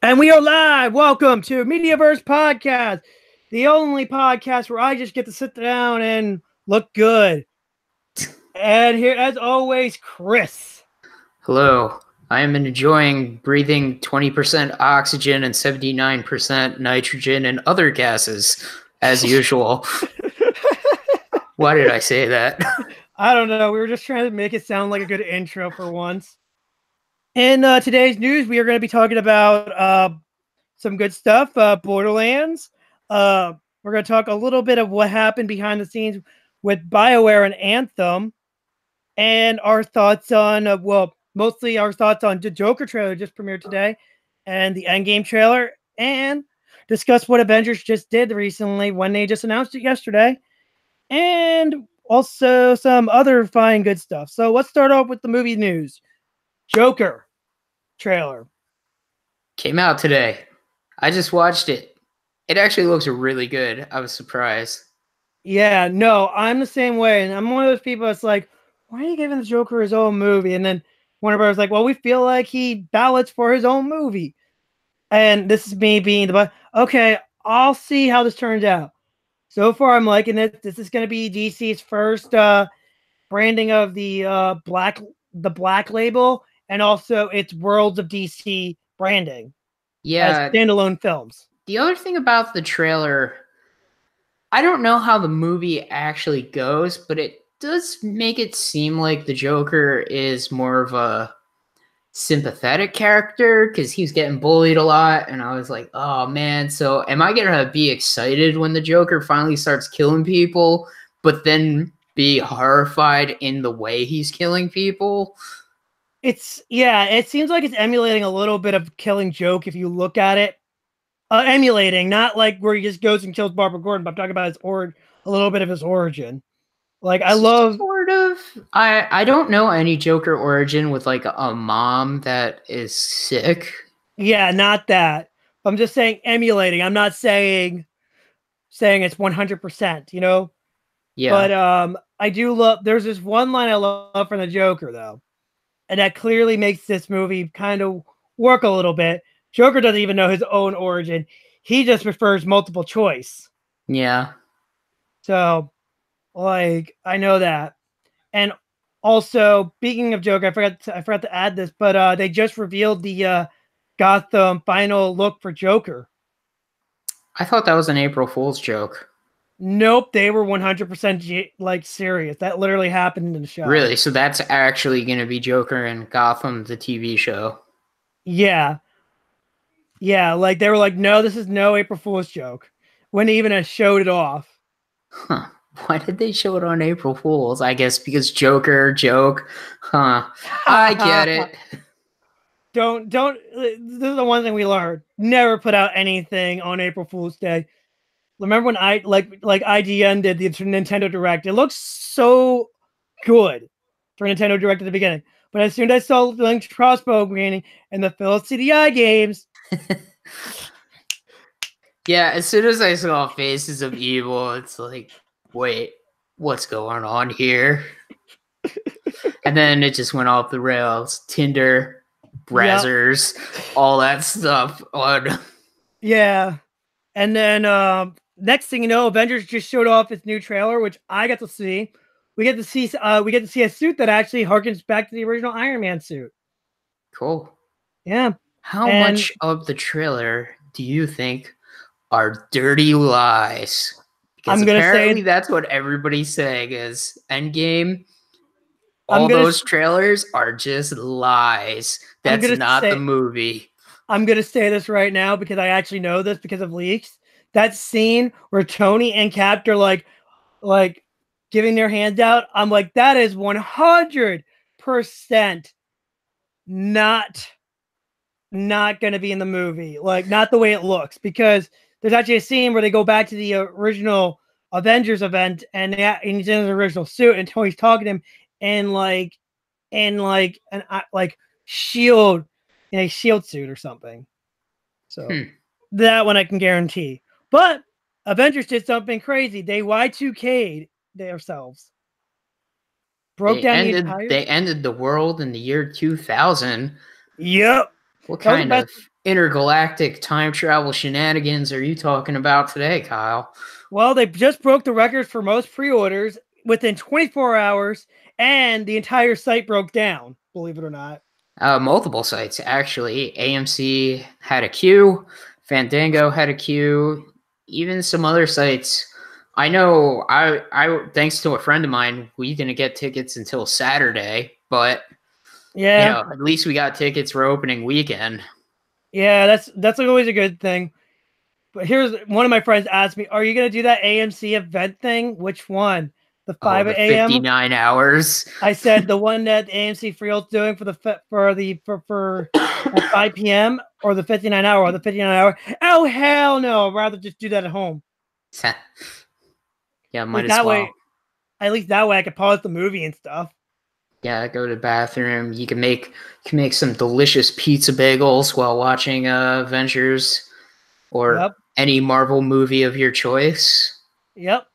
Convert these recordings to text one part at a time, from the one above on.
And we are live. Welcome to Mediaverse Podcast, the only podcast where I just get to sit down and look good. And here, as always, Chris. Hello. I am enjoying breathing 20% oxygen and 79% nitrogen and other gases, as usual. Why did I say that? I don't know. We were just trying to make it sound like a good intro for once. In today's news, we are going to be talking about some good stuff. Borderlands. We're going to talk a little bit of what happened behind the scenes with BioWare and Anthem, and our thoughts on, mostly our thoughts on the Joker trailer just premiered today, and the Endgame trailer, and discuss what Avengers just did recently when they just announced it yesterday, and also some other fine good stuff. So let's start off with the movie news. Joker trailer. Came out today. I just watched it. It actually looks really good. I was surprised. Yeah, no, I'm the same way. And I'm one of those people that's like, why are you giving the Joker his own movie? And then Warner Bros. Like, well, we feel like he ballots for his own movie. And this is me being the, okay, I'll see how this turns out. So far, I'm liking it. This is going to be DC's first branding of the black label, and also its Worlds of DC branding. Yeah. As standalone films. The other thing about the trailer, I don't know how the movie actually goes, but it does make it seem like the Joker is more of a sympathetic character because he's getting bullied a lot. And I was like, oh man, so am I going to be excited when the Joker finally starts killing people, but then be horrified in the way he's killing people? It seems like it's emulating a little bit of Killing Joke if you look at it. Emulating, not like where he just goes and kills Barbara Gordon, but I'm talking about a little bit of his origin. Like, I love sort of. I don't know any Joker origin with like a mom that is sick. Yeah, not that. I'm just saying emulating. I'm not saying it's 100%, you know? Yeah. But I do love, there's this one line I love from the Joker though. And that clearly makes this movie kind of work a little bit. Joker doesn't even know his own origin. He just prefers multiple choice. Yeah. So, like, I know that. And also, speaking of Joker, I forgot to add this, but they just revealed the Gotham final look for Joker. I thought that was an April Fool's joke. Nope, they were 100% like serious. That literally happened in the show. Really? So that's actually going to be Joker and Gotham, the TV show? Yeah. Yeah, like they were like, no, this is no April Fool's joke. When they even showed it off. Huh. Why did they show it on April Fool's? I guess because Joker joke. Huh. I get it. Don't. This is the one thing we learned. Never put out anything on April Fool's Day. Remember when IGN did the Nintendo Direct? It looks so good for Nintendo Direct at the beginning. But as soon as I saw Link's crossbow granting and the Philips CDI games. Yeah, as soon as I saw Faces of Evil, it's like, wait, what's going on here? And then it just went off the rails. Tinder, Brazzers, all that stuff. Yeah. And then next thing you know, Avengers just showed off its new trailer, which I got to see. We get to see a suit that actually harkens back to the original Iron Man suit. Cool. Yeah. How much of the trailer do you think are dirty lies? Because apparently that's what everybody's saying is Endgame. All those trailers are just lies. That's not the movie. I'm going to say this right now because I actually know this because of leaks. That scene where Tony and Cap are like giving their hands out, I'm like, that is 100% not going to be in the movie. Like, not the way it looks, because there's actually a scene where they go back to the original Avengers event and he's in his original suit and Tony's talking to him in an shield, in a shield suit or something. So that one I can guarantee. But Avengers did something crazy. They Y2K'd themselves. They ended the world in the year 2000. Yep. What kind of intergalactic time travel shenanigans are you talking about today, Kyle? Well, they just broke the records for most pre-orders within 24 hours, and the entire site broke down, believe it or not. Multiple sites, actually. AMC had a queue, Fandango had a queue, even some other sites. I know I thanks to a friend of mine, we didn't get tickets until Saturday, but Yeah, at least we got tickets for opening weekend. yeah, that's always a good thing. But here's one of my friends asked me, "Are you gonna do that AMC event thing? Which one? The 5 The a.m.?" 59 hours. I said the one that AMC Freel's doing for at 5 p.m. or the 59 hour or the 59 hour. Oh hell no! I'd rather just do that at home. Yeah, Like might as that well. way, at least that way I could pause the movie and stuff. Yeah, go to the bathroom. You can make some delicious pizza bagels while watching Avengers or any Marvel movie of your choice. Yep.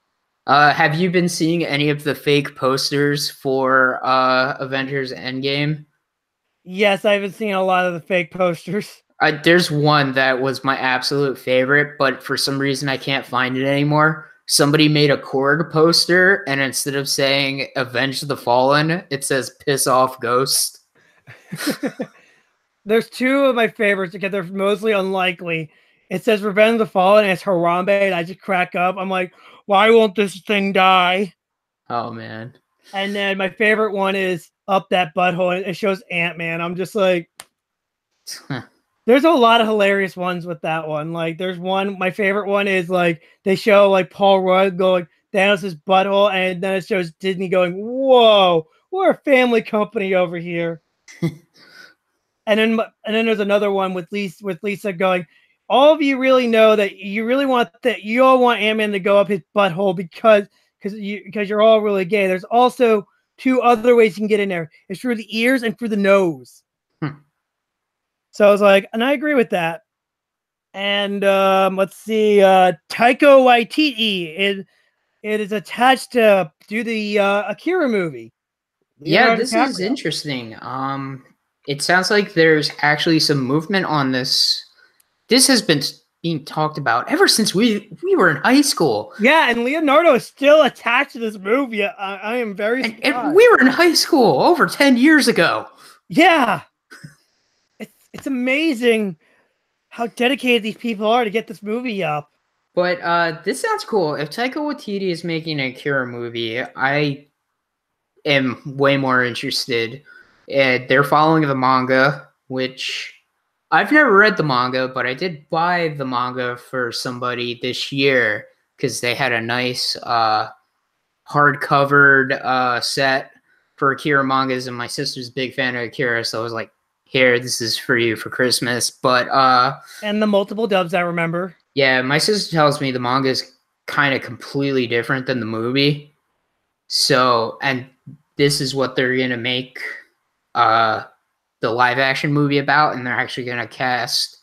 Have you been seeing any of the fake posters for Avengers Endgame? Yes, I've been seeing a lot of the fake posters. There's one that was my absolute favorite, but for some reason I can't find it anymore. Somebody made a Korg poster, and instead of saying "Avenge the Fallen," it says "Piss off, Ghost." There's two of my favorites because they're mostly unlikely. It says "Revenge of the Fallen" and it's Harambe, and I just crack up. I'm like, why won't this thing die? Oh man. And then my favorite one is "Up That Butthole," and it shows Ant-Man. I'm just like, there's a lot of hilarious ones with that one. Like, there's one, my favorite one is like they show like Paul Rudd going Thanos' butthole, and then it shows Disney going, "Whoa, we're a family company over here." and then there's another one with Lisa going, "All of you really know that you really want that you all want Ant-Man to go up his butthole because you're all really gay. There's also two other ways you can get in there. It's through the ears and through the nose." So I was like, and I agree with that. And let's see, Taika Waititi it is attached to do the Akira movie. Yeah, this is interesting. It sounds like there's actually some movement on this. This has been being talked about ever since we were in high school. Yeah, and Leonardo is still attached to this movie. I am very surprised. And we were in high school over 10 years ago. Yeah. It's amazing how dedicated these people are to get this movie up. But this sounds cool. If Taika Waititi is making a Akira movie, I am way more interested. They're following the manga, which I've never read the manga, but I did buy the manga for somebody this year because they had a nice hard-covered set for Akira mangas, and my sister's a big fan of Akira, so I was like, here, this is for you for Christmas. But and the multiple dubs, I remember. Yeah, my sister tells me the manga is kind of completely different than the movie. So, and this is what they're gonna make the live action movie about, and they're actually gonna cast,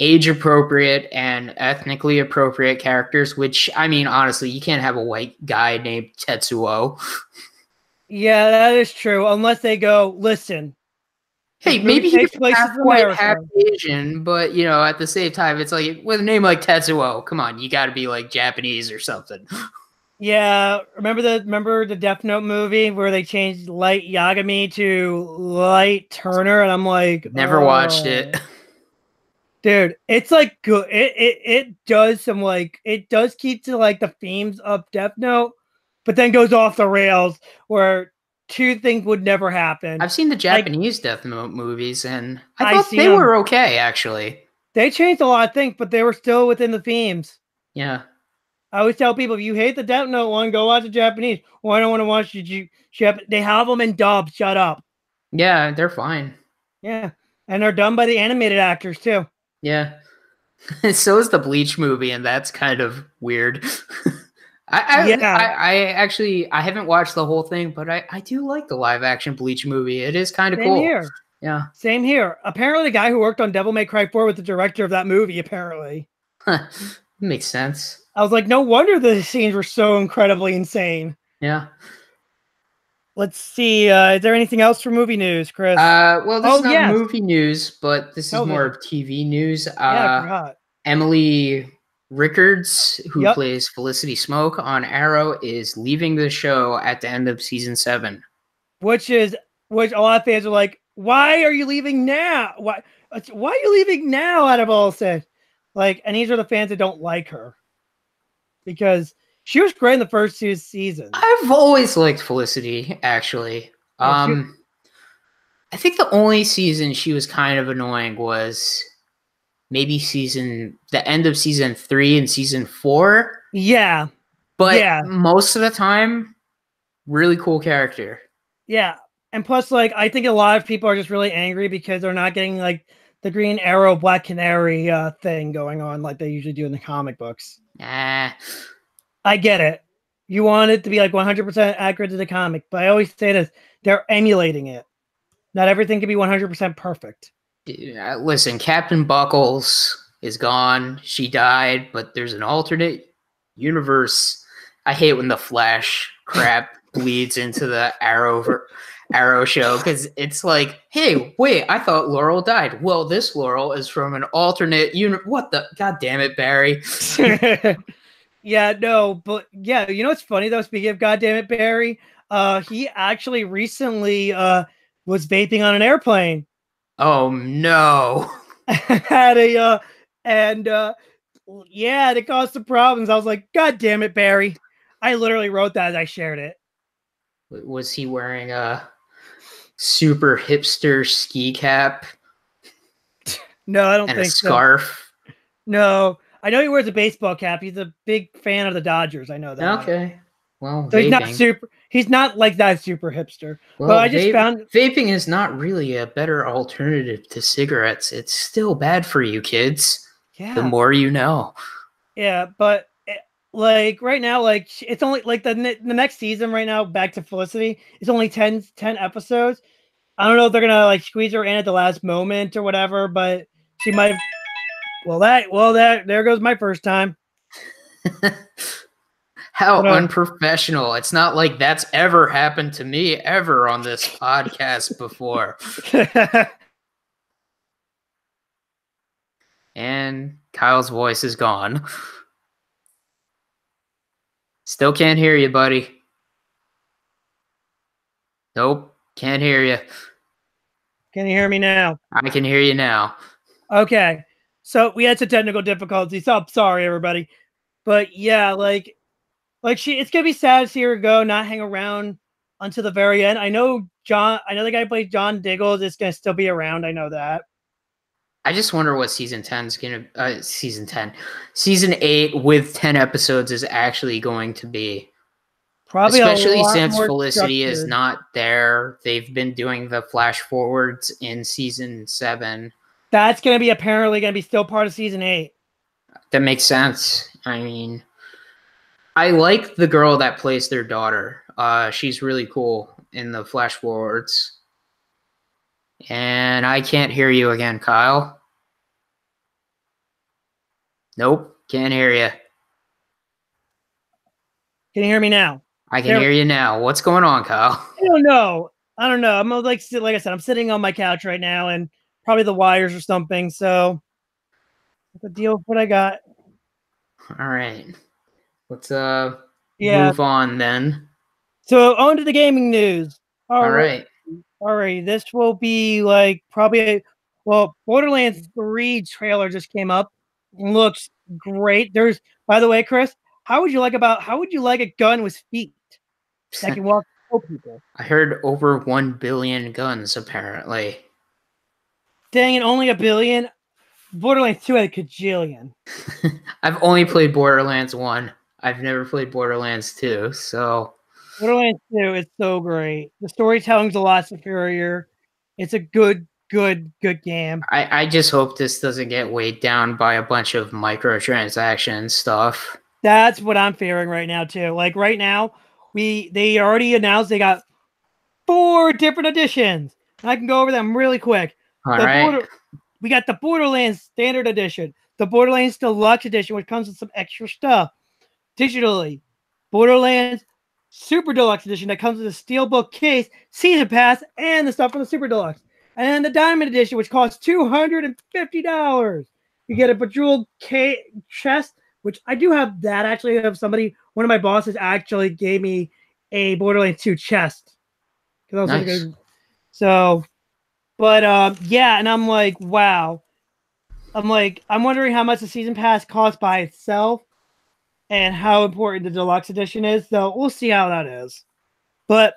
age appropriate and ethnically appropriate characters, which, I mean, honestly, you can't have a white guy named Tetsuo. Yeah, that is true. Unless they go, listen. Hey, maybe he could half white, half Asian, but, at the same time, it's like, with a name like Tetsuo, come on, you gotta be, like, Japanese or something. Yeah, remember the Death Note movie where they changed Light Yagami to Light Turner, and I'm like, never watched it. Dude, it's like good. It does some like it does keep to like the themes of Death Note, but then goes off the rails where two things would never happen. I've seen the Japanese Death Note movies, and I thought they were okay, actually. They changed a lot of things, but they were still within the themes. Yeah. I always tell people, if you hate the Death Note one, go watch the Japanese. Well, I don't want to watch the they have them in dub. Shut up. Yeah, they're fine. Yeah, and they're done by the animated actors, too. Yeah. So is the Bleach movie, and that's kind of weird. I actually haven't watched the whole thing, but I do like the live action Bleach movie. It is kind of cool. Same here. Yeah. Same here. Apparently the guy who worked on Devil May Cry 4 was the director of that movie, apparently. Huh. Makes sense. I was like, no wonder the scenes were so incredibly insane. Yeah. let's see. Is there anything else for movie news, Chris? Well, this is not yes. movie news, but this is more Television. of TV news. Yeah, I forgot. Emily Rickards, who Yep. plays Felicity Smoke on Arrow, is leaving the show at the end of season 7. Which a lot of fans are like, why are you leaving now? Why are you leaving now? Out of all said, like, and these are the fans that don't like her because she was great in the first 2 seasons. I've always liked Felicity, actually. Yeah, I think the only season she was kind of annoying was maybe the end of season 3 and season 4. Yeah. But yeah. most of the time, really cool character. Yeah. And plus, like, I think a lot of people are just really angry because they're not getting like the Green Arrow, Black Canary thing going on like they usually do in the comic books. I get it. You want it to be like 100% accurate to the comic, but I always say this: they're emulating it. Not everything can be 100% perfect. Listen, Captain Buckles is gone. She died, but there's an alternate universe. I hate when the Flash crap bleeds into the Arrow show because it's like, hey, wait, I thought Laurel died. Well, this Laurel is from an alternate universe. What the? God damn it, Barry. Yeah, no, but yeah, you know what's funny though? Speaking of God damn it, Barry, he actually recently was vaping on an airplane. Oh no. Had a yeah, it caused some problems. I was like, God damn it, Barry. I literally wrote that as I shared it. Was he wearing a super hipster ski cap? No, I don't think a scarf. So. No, I know he wears a baseball cap. He's a big fan of the Dodgers. I know that. Okay. Well, so he's not like that super hipster. Well, but I just found vaping is not really a better alternative to cigarettes. It's still bad for you, kids. Yeah. The more you know. Yeah, but like right now, like it's only like the next season right now, back to Felicity, it's only 10 episodes. I don't know if they're gonna like squeeze her in at the last moment or whatever, but she might have. There goes my first time. How unprofessional. It's not like that's ever happened to me ever on this podcast before. And Kyle's voice is gone. Still can't hear you, buddy. Nope, can't hear you. Can you hear me now? I can hear you now. Okay. So we had some technical difficulties. So I'm sorry, everybody. But yeah, like it's gonna be sad to see her go, not hang around until the very end. I know the guy who plays John Diggles is gonna still be around. I know that. I just wonder what season 10 is gonna season 8 with 10 episodes is actually going to be. Probably especially since Felicity is not there. They've been doing the flash forwards in season 7. That's gonna be apparently gonna be still part of season 8. That makes sense. I mean, I like the girl that plays their daughter. She's really cool in the flash forwards. And I can't hear you again, Kyle. Nope, can't hear you. Can you hear me now? I can hear you now. What's going on, Kyle? I don't know. I'm like I said, I'm sitting on my couch right now, and probably the wires or something. So, the deal with what I got. All right, let's move on then. So on to the gaming news. All right. This will be like probably Borderlands 3 trailer just came up. Looks great. By the way, Chris, how would you like a gun with feet that can walk people? I heard over 1 billion guns apparently. Dang it, only a billion. Borderlands 2 had a kajillion. I've only played Borderlands 1. I've never played Borderlands 2, so Borderlands 2 is so great. The storytelling's a lot superior. It's a good game. I just hope this doesn't get weighed down by a bunch of microtransaction stuff. That's what I'm fearing right now too. Like right now, they already announced they got 4 different editions. I can go over them really quick. All right. We got the Borderlands Standard Edition, the Borderlands Deluxe Edition, which comes with some extra stuff digitally. Borderlands Super Deluxe Edition that comes with a steelbook case, season pass, and the stuff from the Super Deluxe. And then the Diamond Edition, which costs $250. You get a bejeweled chest, which I do have that. Actually, I have one of my bosses actually gave me a Borderlands 2 chest. Nice. So, but yeah, and I'm like, wow. I'm wondering how much the season pass costs by itself and how important the deluxe edition is. So we'll see how that is. But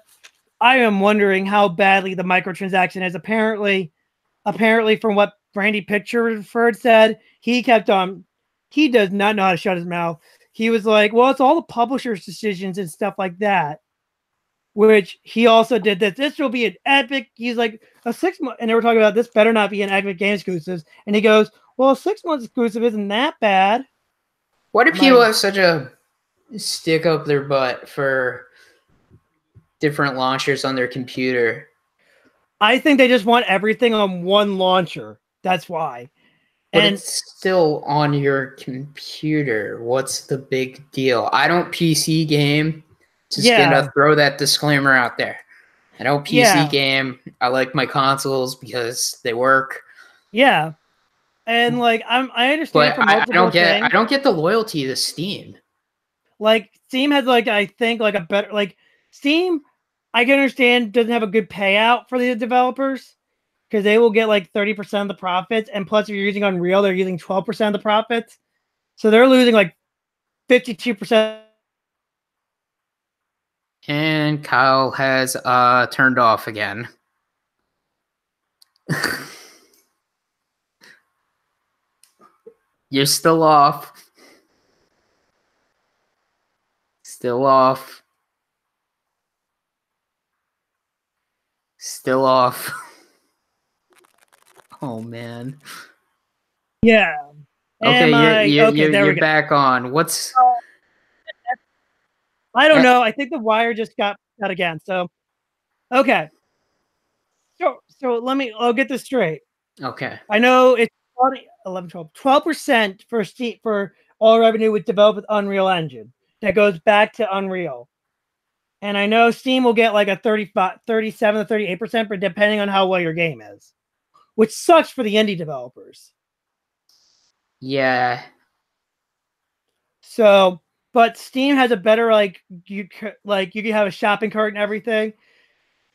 I am wondering how badly the microtransaction is. Apparently, from what Randy Pitchford said, he does not know how to shut his mouth. He was like, well, it's all the publisher's decisions and stuff like that. Which he also did that. This will be an epic. He's like a 6 month, and they were talking about this better not be an Epic Game exclusive. And he goes, well, a 6 month exclusive isn't that bad. Why do people have such a stick up their butt for different launchers on their computer? I think they just want everything on one launcher. That's why. But it's still on your computer. What's the big deal? I don't PC game. Just gonna throw that disclaimer out there. I don't PC game. I like my consoles because they work. Yeah. And like I understand but I don't get the loyalty to Steam. Like Steam has I think a better Steam, I can understand doesn't have a good payout for the developers because they will get 30% of the profits, and plus if you're using Unreal, they're using 12% of the profits. So they're losing 52%. And Kyle has turned off again. You're still off. Still off. Still off. Oh, man. Yeah. Okay, you're back on. What's... I don't know. I think the wire just got cut again. So, okay. So I'll get this straight. Okay. I know it's 12% for Steam for all revenue with developed with Unreal Engine. That goes back to Unreal. And I know Steam will get a 37 to 38%, but depending on how well your game is, which sucks for the indie developers. Yeah. So, but Steam has a better you can have a shopping cart and everything.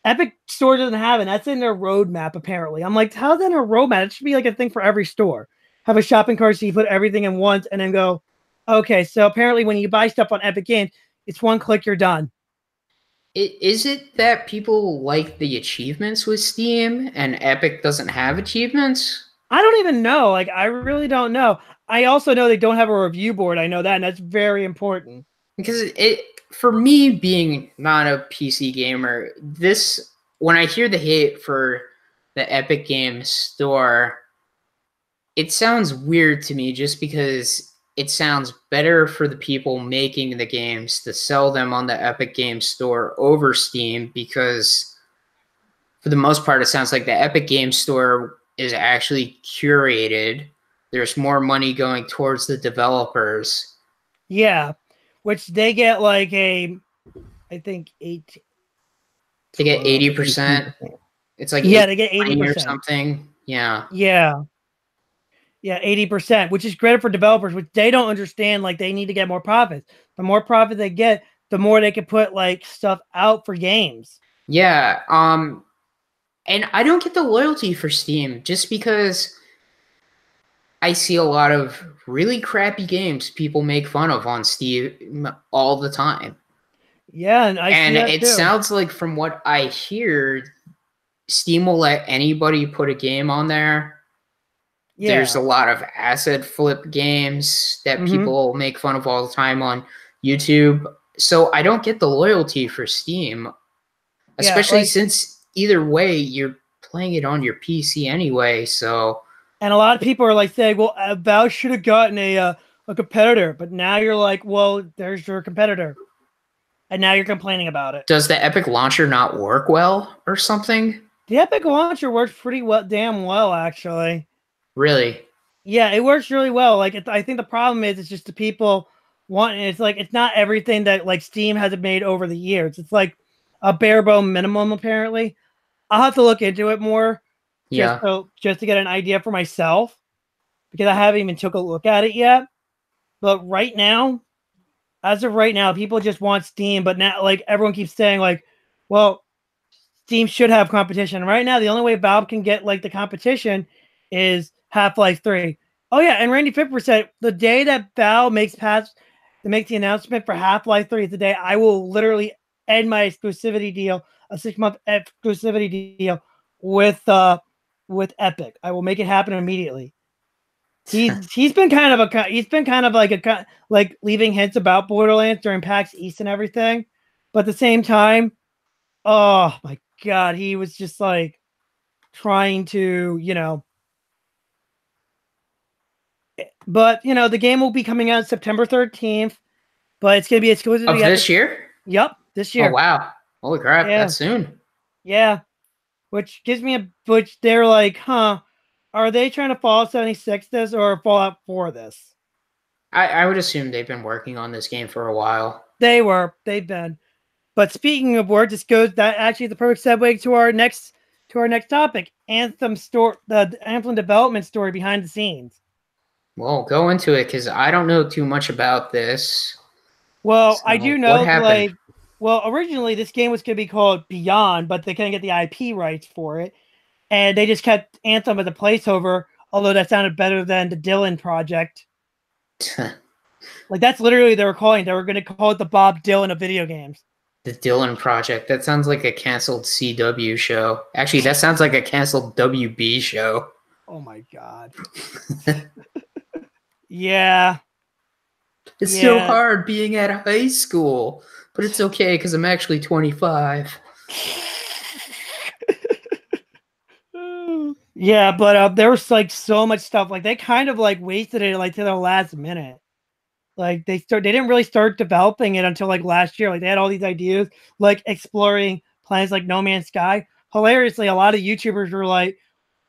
Epic Store doesn't have it. That's in their roadmap apparently. I'm like, how's that in a roadmap? It should be a thing for every store. Have a shopping cart so you put everything in once and then go, okay. So apparently when you buy stuff on Epic Games, it's one click, you're done. Is it that people like the achievements with Steam and Epic doesn't have achievements? I don't even know. I really don't know. I also know they don't have a review board. I know that, and that's very important. Because for me, being not a PC gamer, when I hear the hate for the Epic Games Store, it sounds weird to me just because it sounds better for the people making the games to sell them on the Epic Games Store over Steam, because for the most part, it sounds like the Epic Games Store is actually curated. There's more money going towards the developers. Yeah, which they get I think 8. They get 80%. It's they get 80% or something. Yeah. Yeah. Yeah, 80%, which is great for developers, which they don't understand. They need to get more profits. The more profit they get, the more they can put stuff out for games. Yeah. And I don't get the loyalty for Steam just because I see a lot of really crappy games people make fun of on Steam all the time. Yeah, and it sounds like, from what I hear, Steam will let anybody put a game on there. Yeah. There's a lot of asset flip games that people make fun of all the time on YouTube. So I don't get the loyalty for Steam, especially since either way you're playing it on your PC anyway. So, and a lot of people are saying, well, Valve should have gotten a competitor, but now you're like, well, there's your competitor, and now you're complaining about it. Does the Epic launcher not work well or something? The Epic launcher works pretty damn well, actually. Really? Yeah, it works really well. I think the problem is it's just the people one. It's like it's not everything that like Steam has made over the years. It's like a bare bone minimum apparently. I'll have to look into it more Yeah. just to get an idea for myself because I haven't even took a look at it yet. But right now, as of right now, people just want Steam, but now like everyone keeps saying like, well, Steam should have competition. Right now, the only way Valve can get like the competition is Half-Life 3. Oh yeah, and Randy Fipper said the day that Valve makes the announcement for Half-Life 3 is the day I will literally end my exclusivity deal, a 6-month exclusivity deal with Epic. I will make it happen immediately. He's been kind of like leaving hints about Borderlands during PAX East and everything, but at the same time, oh my god, he was just like trying to, but the game will be coming out September 13th, but it's gonna be Of exclusively this year? Yep, this Oh year. wow. Holy crap, Yeah. that's soon. Yeah. Which they're like, huh, are they trying to Fallout 76 this or Fallout 4 this? I would assume they've been working on this game for a while. They've been. But speaking of work, that actually the perfect segue to our next topic, the Anthem development story behind the scenes. Well, go into it because I don't know too much about this. Well, So I do what know, happened? originally this game was going to be called Beyond, but they couldn't get the IP rights for it, and they just kept Anthem as a placeholder. Although that sounded better than the Dylan project. Like that's literally they were calling. They were going to call it the Bob Dylan of video games. The Dylan Project. That sounds like a canceled CW show. Actually, that sounds like a canceled WB show. Oh my god. Yeah. It's so hard being at high school, but it's okay because I'm actually 25. Yeah, but there was like so much stuff. Like they kind of like wasted it like to the last minute. Like they didn't really start developing it until like last year. Like they had all these ideas, like exploring planets like No Man's Sky. Hilariously, a lot of YouTubers were like,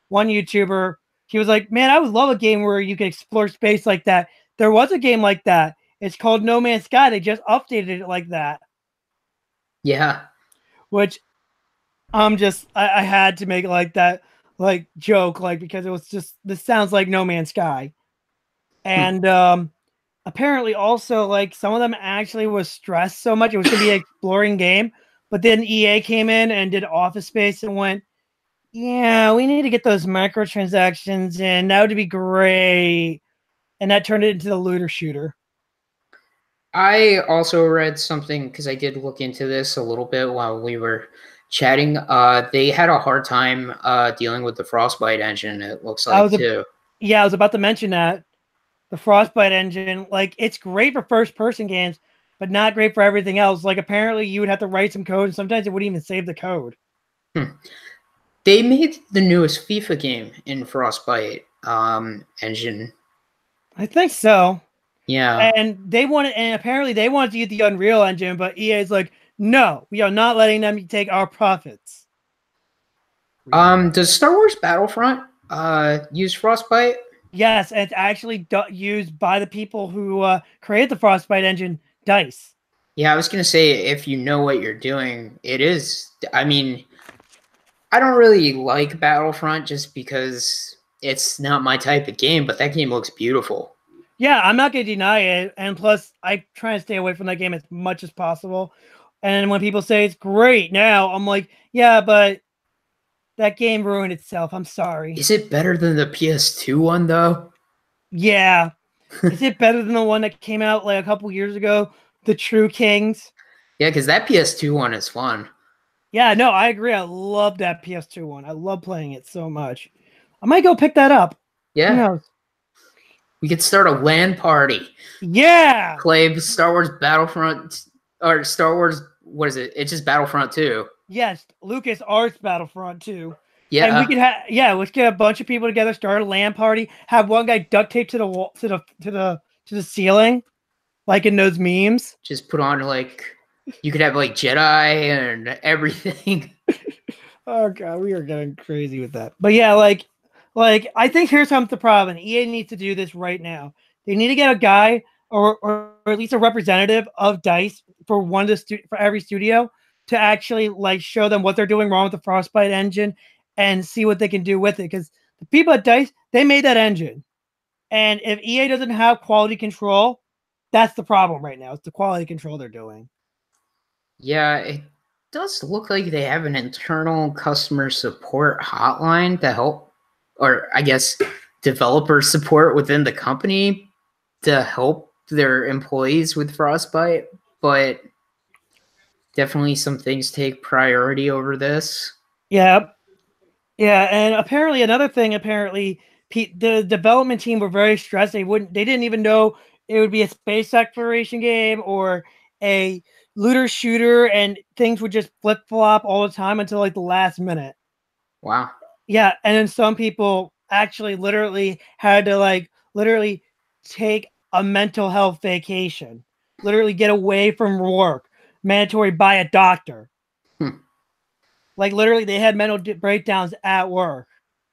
one YouTuber, he was like, "Man, I would love a game where you could explore space like that." There was a game like that. It's called No Man's Sky. They just updated it like that. Yeah. Which I had to make like that like joke like because it was just this sounds like No Man's Sky. And apparently also like some of them actually was stressed so much it was gonna be an exploring game, but then EA came in and did Office Space and went, yeah, we need to get those microtransactions in. That would be great. And that turned it into the looter shooter. I also read something because I did look into this a little bit while we were chatting. They had a hard time dealing with the Frostbite engine, it looks like, too. Yeah, I was about to mention that. The Frostbite engine, like, it's great for first-person games, but not great for everything else. Like, apparently you would have to write some code, and sometimes it wouldn't even save the code. They made the newest FIFA game in Frostbite engine. I think so. Yeah. And apparently they wanted to use the Unreal Engine, but EA's like, no, we are not letting them take our profits. Does Star Wars Battlefront use Frostbite? Yes, and it's actually used by the people who created the Frostbite engine, DICE. Yeah, I was going to say, if you know what you're doing, it is. I mean, I don't really like Battlefront just because it's not my type of game, but that game looks beautiful. Yeah, I'm not going to deny it. And plus, I try to stay away from that game as much as possible. And when people say it's great now, I'm like, yeah, but that game ruined itself. I'm sorry. Is it better than the PS2 one, though? Yeah. Is it better than the one that came out like a couple years ago? The True Kings? Yeah, because that PS2 one is fun. Yeah, no, I agree. I love that PS2 one. I love playing it so much. I might go pick that up. Yeah. Who knows? We could start a LAN party. Yeah. Play Star Wars Battlefront, or Star Wars, what is it? It's just Battlefront 2. Yes, Lucas Arts Battlefront 2. Yeah. And we could have let's get a bunch of people together, start a LAN party, have one guy duct taped to the wall to the ceiling, like in those memes. Just put on like you could have like Jedi and everything. Oh god, we are getting crazy with that. But yeah, like I think here's the problem. EA needs to do this right now. They need to get a guy or at least a representative of DICE for for every studio to actually like show them what they're doing wrong with the Frostbite engine and see what they can do with it. Because the people at DICE, they made that engine. And if EA doesn't have quality control, that's the problem right now. It's the quality control they're doing. Yeah, it does look like they have an internal customer support hotline to help, or I guess developer support within the company to help their employees with Frostbite, but definitely some things take priority over this. Yeah. Yeah, and apparently another thing, the development team were very stressed. They didn't even know it would be a space exploration game or a looter shooter, and things would just flip flop all the time until like the last minute. Wow. Yeah, and then some people actually literally had to literally take a mental health vacation, literally get away from work, mandatory by a doctor. Like literally, they had mental breakdowns at work.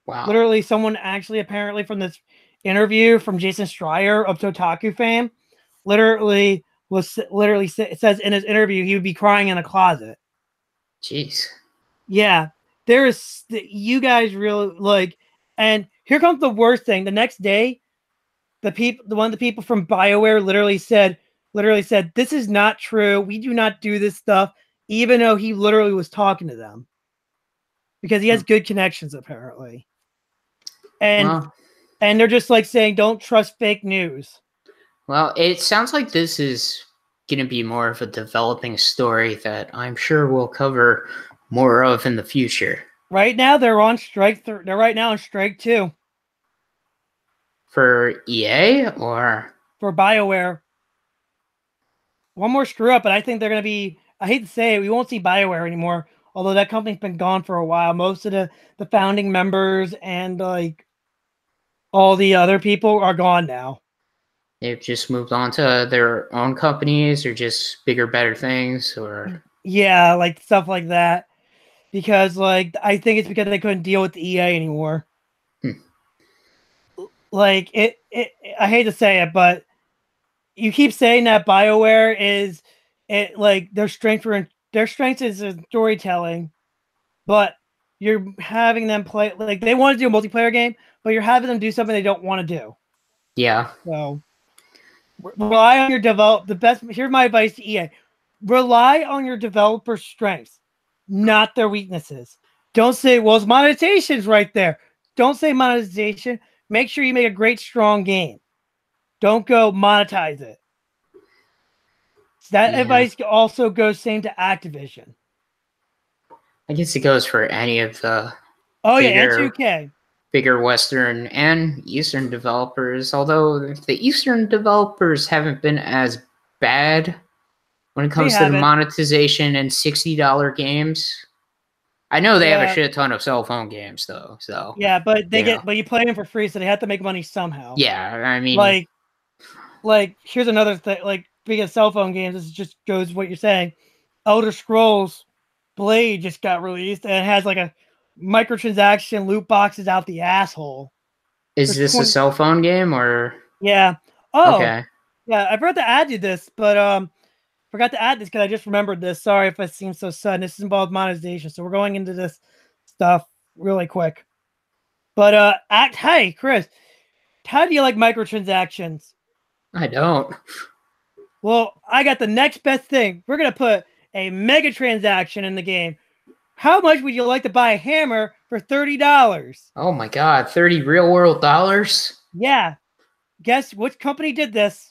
Wow. Literally, someone actually apparently from this interview from Jason Schreier of Totaku fame, it says in his interview he would be crying in a closet. Jeez. Yeah, you guys really like, and here comes the worst thing. The next day, one of the people from BioWare literally said, "This is not true. We do not do this stuff," even though he literally was talking to them. Because he has good connections, apparently. And they're just like saying, don't trust fake news. Well, it sounds like this is going to be more of a developing story that I'm sure we'll cover more of in the future. Right now, they're on strike. They're right now on strike 2. For EA or? For BioWare. One more screw up, but I think they're going to be, I hate to say it, we won't see BioWare anymore. Although that company's been gone for a while. Most of the founding members and like all the other people are gone now. They've just moved on to their own companies or just bigger, better things, or yeah, like stuff like that. Because like I think it's because they couldn't deal with the EA anymore. Like I hate to say it, but you keep saying that BioWare is their strength is in storytelling, but you're having them play like they want to do a multiplayer game, but you're having them do something they don't want to do. Yeah. So rely on your here's my advice to EA. Rely on your developer's strengths, not their weaknesses. Don't say, well, it's monetization's right there. Don't say monetization. Make sure you make a great, strong game. Don't go monetize it. So that advice also goes same to Activision. I guess it goes for any of the and 2K. Bigger Western and Eastern developers, although the Eastern developers haven't been as bad when it comes to the monetization and $60 games. I know they have a shit ton of cell phone games though, so yeah, but but you play them for free, so they have to make money somehow. Yeah, I mean, like here's another thing. Like speaking of cell phone games, this just goes what you're saying. Elder Scrolls Blade just got released and it has like a microtransaction loot boxes out the asshole. Is this a cell phone game or? Yeah. Oh. Okay. Yeah, I forgot to add you this, but forgot to add this because I just remembered this. Sorry if it seems so sudden. This involves monetization, so we're going into this stuff really quick. But hey, Chris, how do you like microtransactions? I don't. Well, I got the next best thing. We're gonna put a mega transaction in the game. How much would you like to buy a hammer for $30? Oh my god, 30 real world dollars? Yeah. Guess which company did this?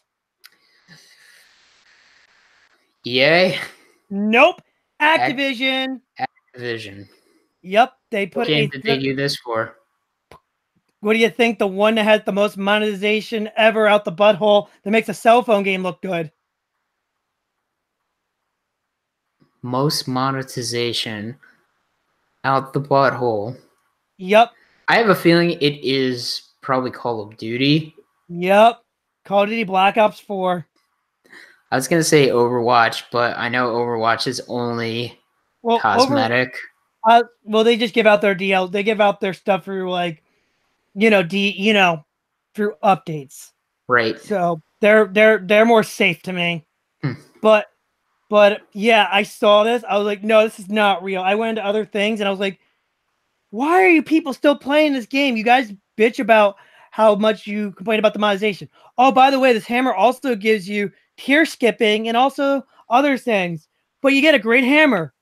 EA? Nope. Activision. Activision. Yep. They put what game did they do this for? What do you think? The one that has the most monetization ever out the butthole that makes a cell phone game look good. Most monetization out the butthole. Yep. I have a feeling it is probably Call of Duty. Yep. Call of Duty Black Ops 4. I was going to say Overwatch, but I know Overwatch is only cosmetic. Well, they just give out their DL. They give out their stuff through like, through updates. Right. So, They're more safe to me. Hmm. But yeah, I saw this. I was like, no, this is not real. I went into other things and I was like, why are you people still playing this game? You guys bitch about how much you complain about the monetization. Oh, by the way, this hammer also gives you tier skipping and also other things, but you get a great hammer.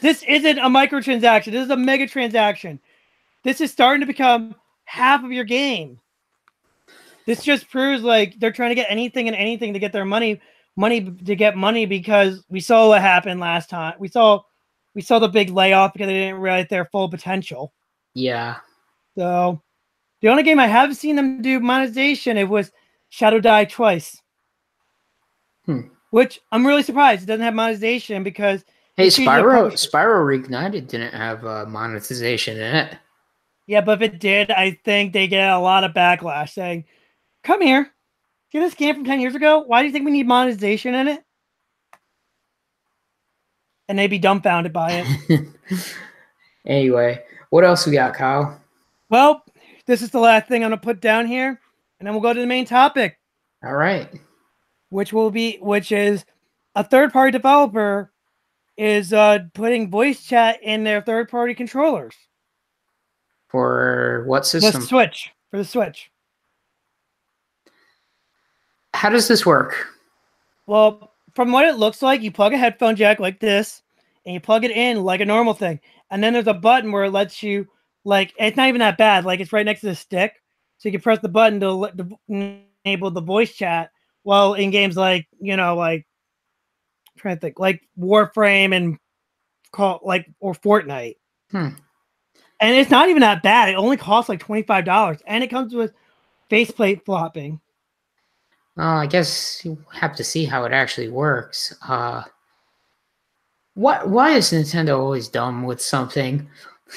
This isn't a microtransaction. This is a mega transaction. This is starting to become half of your game. This just proves like they're trying to get anything and anything to get their money to get money, because we saw what happened last time. We saw the big layoff because they didn't realize their full potential. Yeah. So the only game I have seen them do monetization, it was Shadow Die Twice. Which I'm really surprised it doesn't have monetization, because hey, Spyro Reignited didn't have monetization in it. Yeah, but if it did, I think they get a lot of backlash saying, come here, get this game from 10 years ago. Why do you think we need monetization in it? And they'd be dumbfounded by it. Anyway, what else we got, Kyle? Well, this is the last thing I'm going to put down here, and then we'll go to the main topic. All right. Which is a third-party developer is putting voice chat in their third-party controllers. For what system? For the Switch. How does this work? Well, from what it looks like, you plug a headphone jack like this, and you plug it in like a normal thing. And then there's a button where it lets you, like, it's not even that bad. Like, it's right next to the stick. So you can press the button to enable the voice chat. Well, in games like, like, I'm trying to think, like Warframe and or Fortnite. And it's not even that bad. It only costs like $25, and it comes with faceplate flopping. I guess you have to see how it actually works. Why is Nintendo always dumb with something?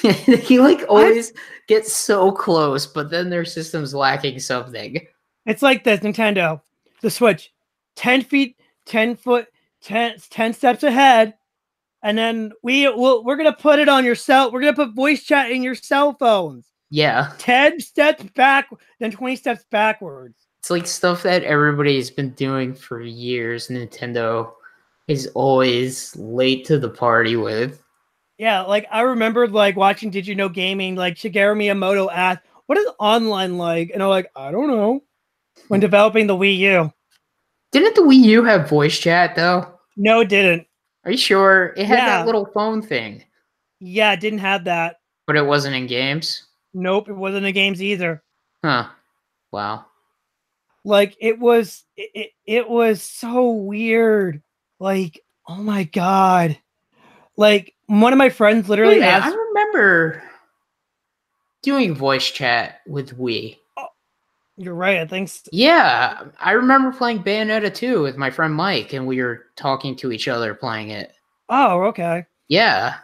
He always gets so close, but then their system's lacking something. It's like this, Nintendo, the Switch, 10 feet, 10 foot, 10 steps ahead. And then we're going to put it on your cell. We're going to put voice chat in your cell phones. Yeah. 10 steps back, then 20 steps backwards. It's like stuff that everybody's been doing for years. Nintendo is always late to the party with. Yeah, like I remember like watching Did You Know Gaming, like Shigeru Miyamoto asked, what is online like? And I'm like, I don't know. When developing the Wii U. Didn't the Wii U have voice chat though? No, it didn't. Are you sure? It had that little phone thing. Yeah, it didn't have that. But it wasn't in games? Nope, it wasn't in games either. Huh. Wow. Like it was so weird. Like, oh my god. Like one of my friends literally asked. I remember doing voice chat with Wii. Oh, you're right, I think so. Yeah, I remember playing Bayonetta 2 with my friend Mike, and we were talking to each other playing it. Oh, okay. Yeah.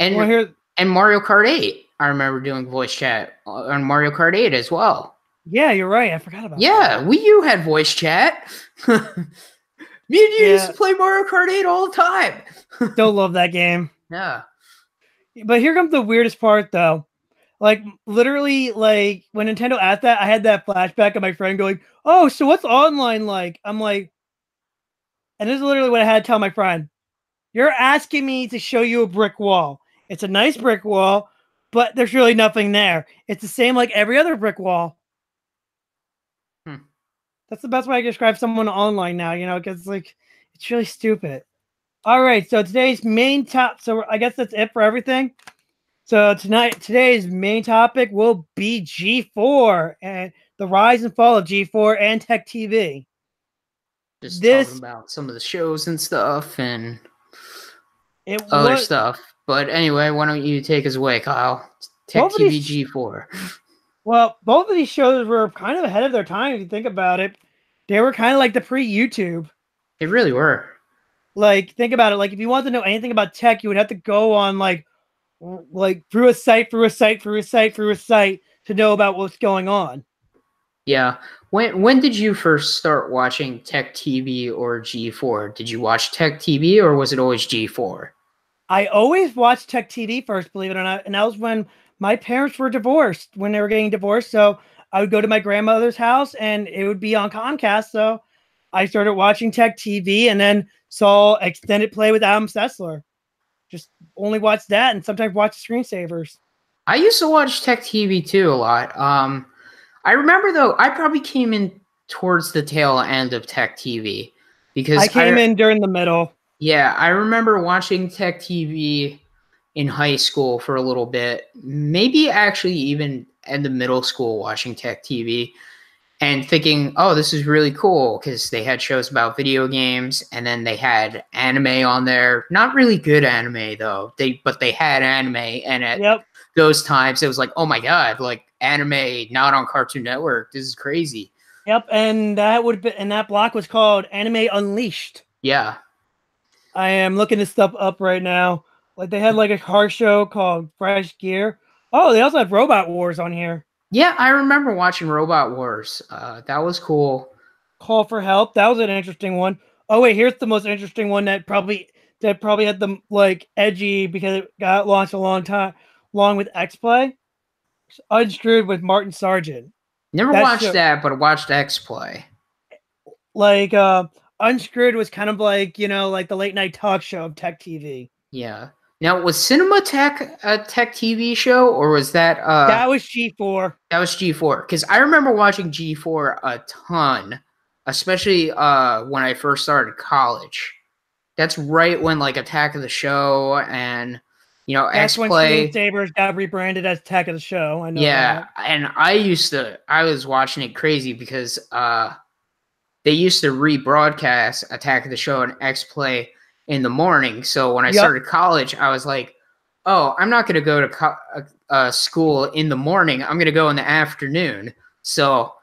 And Mario Kart 8. I remember doing voice chat on Mario Kart 8 as well. Yeah, you're right. I forgot about that. Yeah, Wii U had voice chat. Me and you used to play Mario Kart 8 all the time. Still love that game. Yeah. But here comes the weirdest part, though. Like, literally, like, when Nintendo asked that, I had that flashback of my friend going, oh, so what's online like? I'm like, and this is literally what I had to tell my friend. You're asking me to show you a brick wall. It's a nice brick wall, but there's really nothing there. It's the same like every other brick wall. That's the best way I can describe someone online now, because, like, it's really stupid. All right, so today's main so I guess that's it for everything. So today's main topic will be G4 and the rise and fall of G4 and Tech TV. Just talking about some of the shows and stuff and other stuff. But anyway, why don't you take us away, Kyle? Tech TV G4. Well, both of these shows were kind of ahead of their time, if you think about it. They were kind of like the pre-YouTube. They really were. Like, think about it. Like, if you want to know anything about tech, you would have to go on, like through a site to know about what's going on. Yeah. When did you first start watching Tech TV or G4? Did you watch Tech TV or was it always G4? I always watched Tech TV first, believe it or not. And that was when my parents were divorced, when they were getting divorced. So I would go to my grandmother's house and it would be on Comcast. So I started watching Tech TV and then saw Extended Play with Adam Sessler. Just only watch that and sometimes watch the screensavers. I used to watch Tech TV too a lot. I remember though, I probably came in towards the tail end of Tech TV because I came in during the middle. Yeah, I remember watching Tech TV in high school for a little bit, maybe actually even in the middle school watching Tech TV and thinking, oh, this is really cool because they had shows about video games and then they had anime on there. Not really good anime though. But they had anime, and at those times it was like, oh my god, like anime not on Cartoon Network. This is crazy. Yep, and that block was called Anime Unleashed. Yeah. I am looking this stuff up right now. Like they had like a car show called Fresh Gear. Oh, they also had Robot Wars on here. Yeah, I remember watching Robot Wars. That was cool. Call for Help. That was an interesting one. Oh wait, here's the most interesting one that probably had the like edgy because it got launched a long time along with X Play. Unscrewed with Martin Sargent. Never watched that, but I watched X Play. Like Unscrewed was kind of like, like the late night talk show of Tech TV. Yeah. Now, was Cinema Tech a Tech TV show, or was that... that was G4. That was G4. Because I remember watching G4 a ton, especially when I first started college. That's right when, like, Attack of the Show and, That's X-Play... when Screensavers got rebranded as Attack of the Show. I know that. And I was watching it crazy because they used to rebroadcast Attack of the Show and X-Play in the morning. So when I started college, I was like, oh, I'm not going to go to school in the morning. I'm going to go in the afternoon. So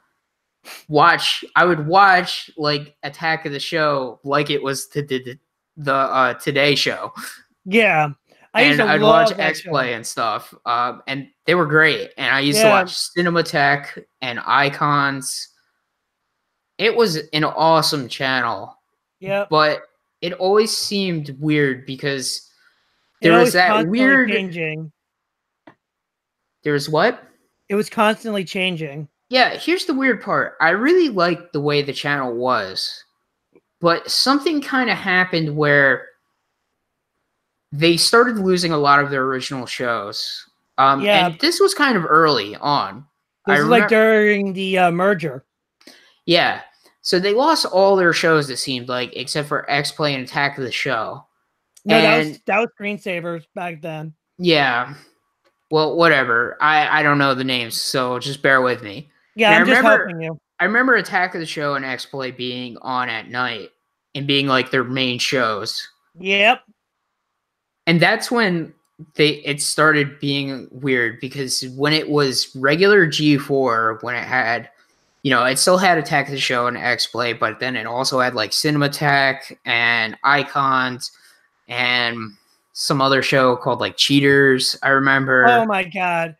I would watch like Attack of the Show like it was the Today Show. Yeah. I'd watch X-Play and stuff. And they were great. And I used to watch Cinematech and Icons. It was an awesome channel. Yeah. But it always seemed weird because there was that weird changing. There was what? It was constantly changing. Yeah, here's the weird part. I really liked the way the channel was, but something kind of happened where they started losing a lot of their original shows. And this was kind of early on. This was like during the merger. Yeah. So they lost all their shows, it seemed like, except for X-Play and Attack of the Show. No, that was Screensavers back then. Yeah. Well, whatever. I don't know the names, so just bear with me. Yeah, I'm just helping you. I remember Attack of the Show and X-Play being on at night and being like their main shows. Yep. And that's when it started being weird because when it was regular G4, when it had... it still had Attack of the Show and X-Play, but then it also had like Cinematech and Icons and some other show called like Cheaters. I remember. Oh my god!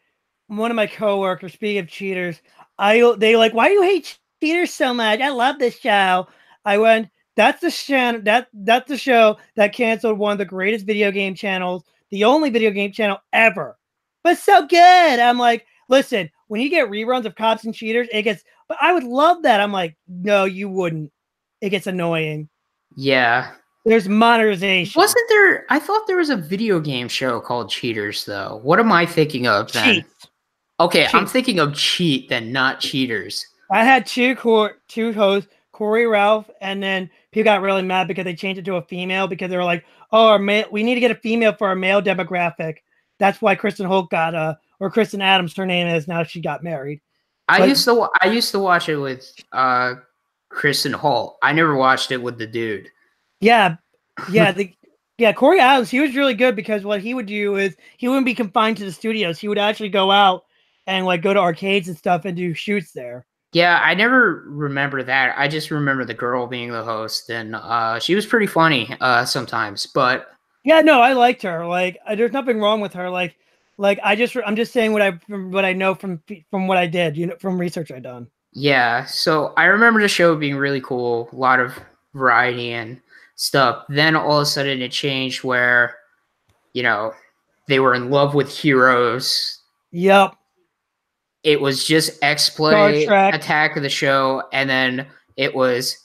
One of my coworkers, speaking of Cheaters, they like, why do you hate Cheaters so much? I love this show. I went, that's the show that canceled one of the greatest video game channels, the only video game channel ever. But it's so good. I'm like, listen, when you get reruns of Cops and Cheaters, it gets. But I would love that. I'm like, no, you wouldn't. It gets annoying. Yeah. There's monetization. Wasn't there? I thought there was a video game show called Cheaters, though. What am I thinking of then? Cheats. Okay, Cheats. I'm thinking of Cheat, then not Cheaters. I had two hosts, Corey Ralph, and then people got really mad because they changed it to a female because they were like, oh, we need to get a female for our male demographic. That's why Kristen Holt got or Kristen Adams, her name is, now she got married. I used to watch it with Kristen Holt. I never watched it with the dude. Yeah. Corey Adams, he was really good because what he would do is he wouldn't be confined to the studios. He would actually go out and like go to arcades and stuff and do shoots there. Yeah, I never remember that. I just remember the girl being the host, and she was pretty funny sometimes. But yeah, no, I liked her. Like, there's nothing wrong with her. Like I'm just saying what I know from what I did, from research I done. Yeah, so I remember the show being really cool, a lot of variety and stuff. Then all of a sudden it changed where, they were in love with heroes. Yep. it was just Star X-Play, Trek, Attack of the Show, and then it was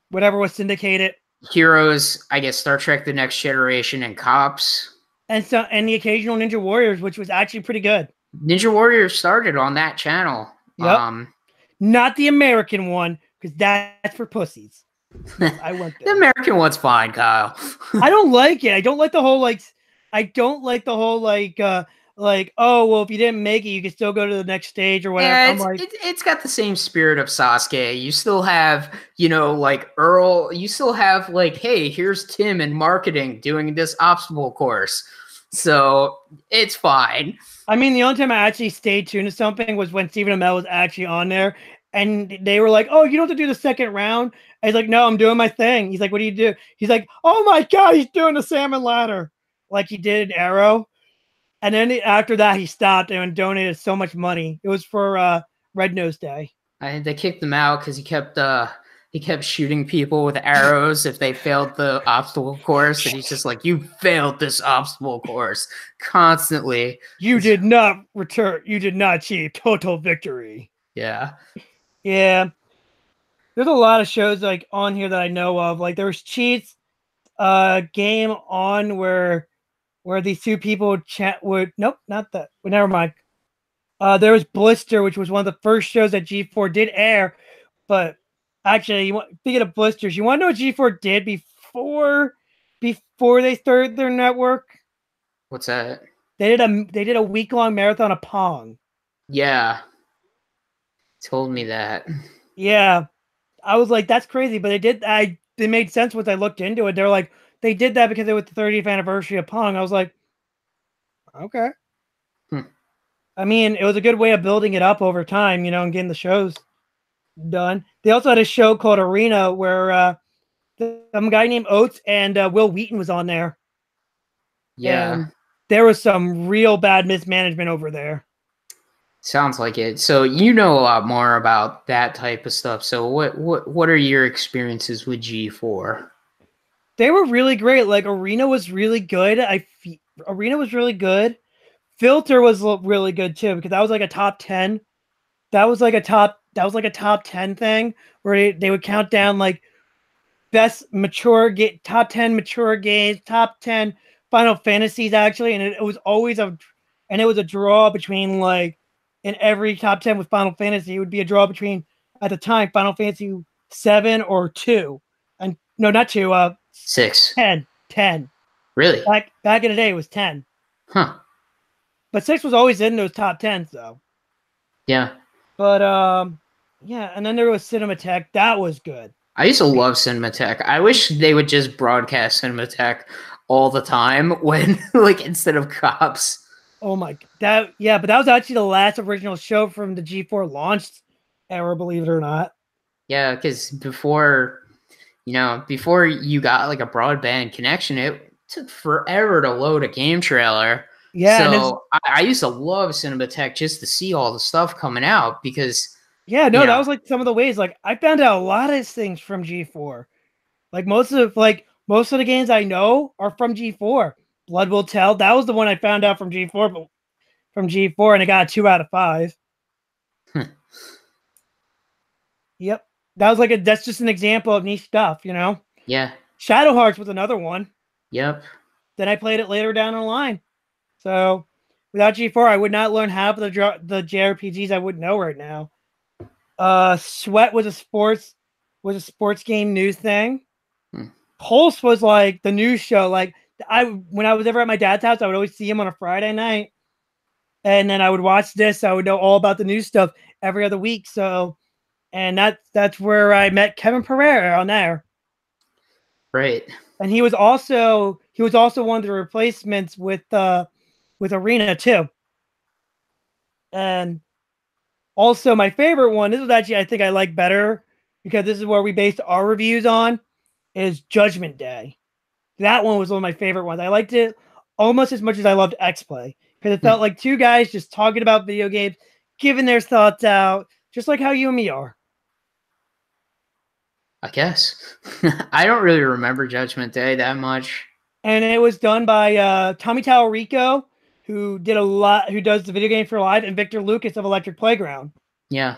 whatever was syndicated, Heroes, I guess Star Trek The Next Generation, and Cops. and the occasional Ninja Warriors, which was actually pretty good. Ninja Warrior started on that channel. Yep. Not the American one, because that's for pussies. I went there. The American one's fine, Kyle. I don't like it. I don't like the whole oh well, if you didn't make it, you can still go to the next stage or whatever. Yeah, it's got the same spirit of Sasuke. You still have, like Earl. You still have like, hey, here's Tim in marketing doing this obstacle course. So it's fine. I mean, the only time I actually stayed tuned to something was when Stephen Amell was actually on there, and they were like, "Oh, you don't have to do the second round." I was like, "No, I'm doing my thing." He's like, "What do you do?" He's like, "Oh my god, he's doing the salmon ladder like he did in Arrow." And then after that, he stopped and donated so much money. It was for Red Nose Day. They kicked him out because he kept shooting people with arrows if they failed the obstacle course, and he's just like, "You failed this obstacle course constantly. You did not achieve total victory." Yeah. Yeah. There's a lot of shows like on here that I know of. Like there was Cheats game on where these two people chat would nope, not that. Well, never mind. There was Blister, which was one of the first shows that G4 did air. But actually, speaking of Blisters, you want to know what G4 did before they started their network? What's that? They did a week-long marathon of Pong. Yeah. Told me that. Yeah. I was like, that's crazy, but it made sense once I looked into it. They're like, they did that because it was the 30th anniversary of Pong. I was like, okay. I mean, it was a good way of building it up over time, and getting the shows done. They also had a show called Arena where some guy named Oates and Will Wheaton was on there. Yeah. And there was some real bad mismanagement over there. Sounds like it. So you know a lot more about that type of stuff. So what are your experiences with G4? They were really great. Like Arena was really good. Arena was really good. Filter was really good too because that was like a top 10. That was like a top 10 thing where they would count down like best top 10 mature games, top 10 Final Fantasies actually, and it was always a draw between like in every top 10 with Final Fantasy, it would be a draw between at the time Final Fantasy 7 or 2. And no, not 2, 6. 10. Really? Back in the day it was 10. Huh. But 6 was always in those top 10s though. Yeah. But yeah, and then there was Cinematech. That was good. I used to love Cinematech. I wish they would just broadcast Cinematech all the time when like instead of Cops. Oh my, but that was actually the last original show from the G4 launched era, believe it or not. Yeah, because before you got like a broadband connection, it took forever to load a game trailer. Yeah, so I used to love Cinematech just to see all the stuff coming out because that was like some of the ways. Like I found out a lot of things from G4. Like most of the games I know are from G4. Blood Will Tell. That was the one I found out from G4, and it got a 2 out of 5. Yep. That's just an example of niche stuff, Yeah. Shadow Hearts was another one. Yep. Then I played it later down the line. So without G4, I would not learn half of the JRPGs I wouldn't know right now. Sweat was a sports game news thing. Pulse was like the news show. Like when I was ever at my dad's house, I would always see him on a Friday night. And then I would watch this. I would know all about the news stuff every other week. So, and that's where I met Kevin Pereira on there. Right. And he was also one of the replacements with Arena too. And also my favorite one, this is actually I think I like better because this is where we based our reviews on, is Judgment Day. That one was one of my favorite ones. I liked it almost as much as I loved X-Play because it felt like two guys just talking about video games, giving their thoughts out, just like how you and me are. I guess. I don't really remember Judgment Day that much. And it was done by Tommy Tallarico, who did a lot, who does the video game for live, and Victor Lucas of Electric Playground. Yeah.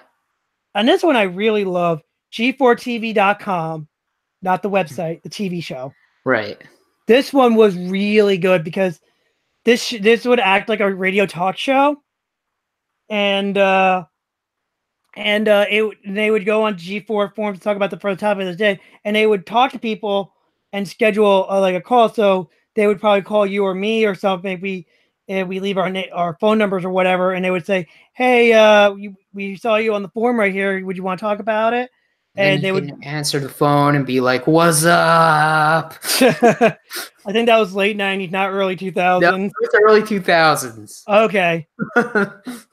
And this one I really love, G4TV.com, not the website, the TV show. Right. This one was really good because this would act like a radio talk show, and they would go on G4 forums to talk about the first topic of the day, and they would talk to people and schedule like a call. So they would probably call you or me or something. If we leave our phone numbers or whatever, and they would say, "Hey, we saw you on the forum right here. Would you want to talk about it?" And they would answer the phone and be like, "What's up?" I think that was late 90s, not early 2000s. No, it was early 2000s. Okay.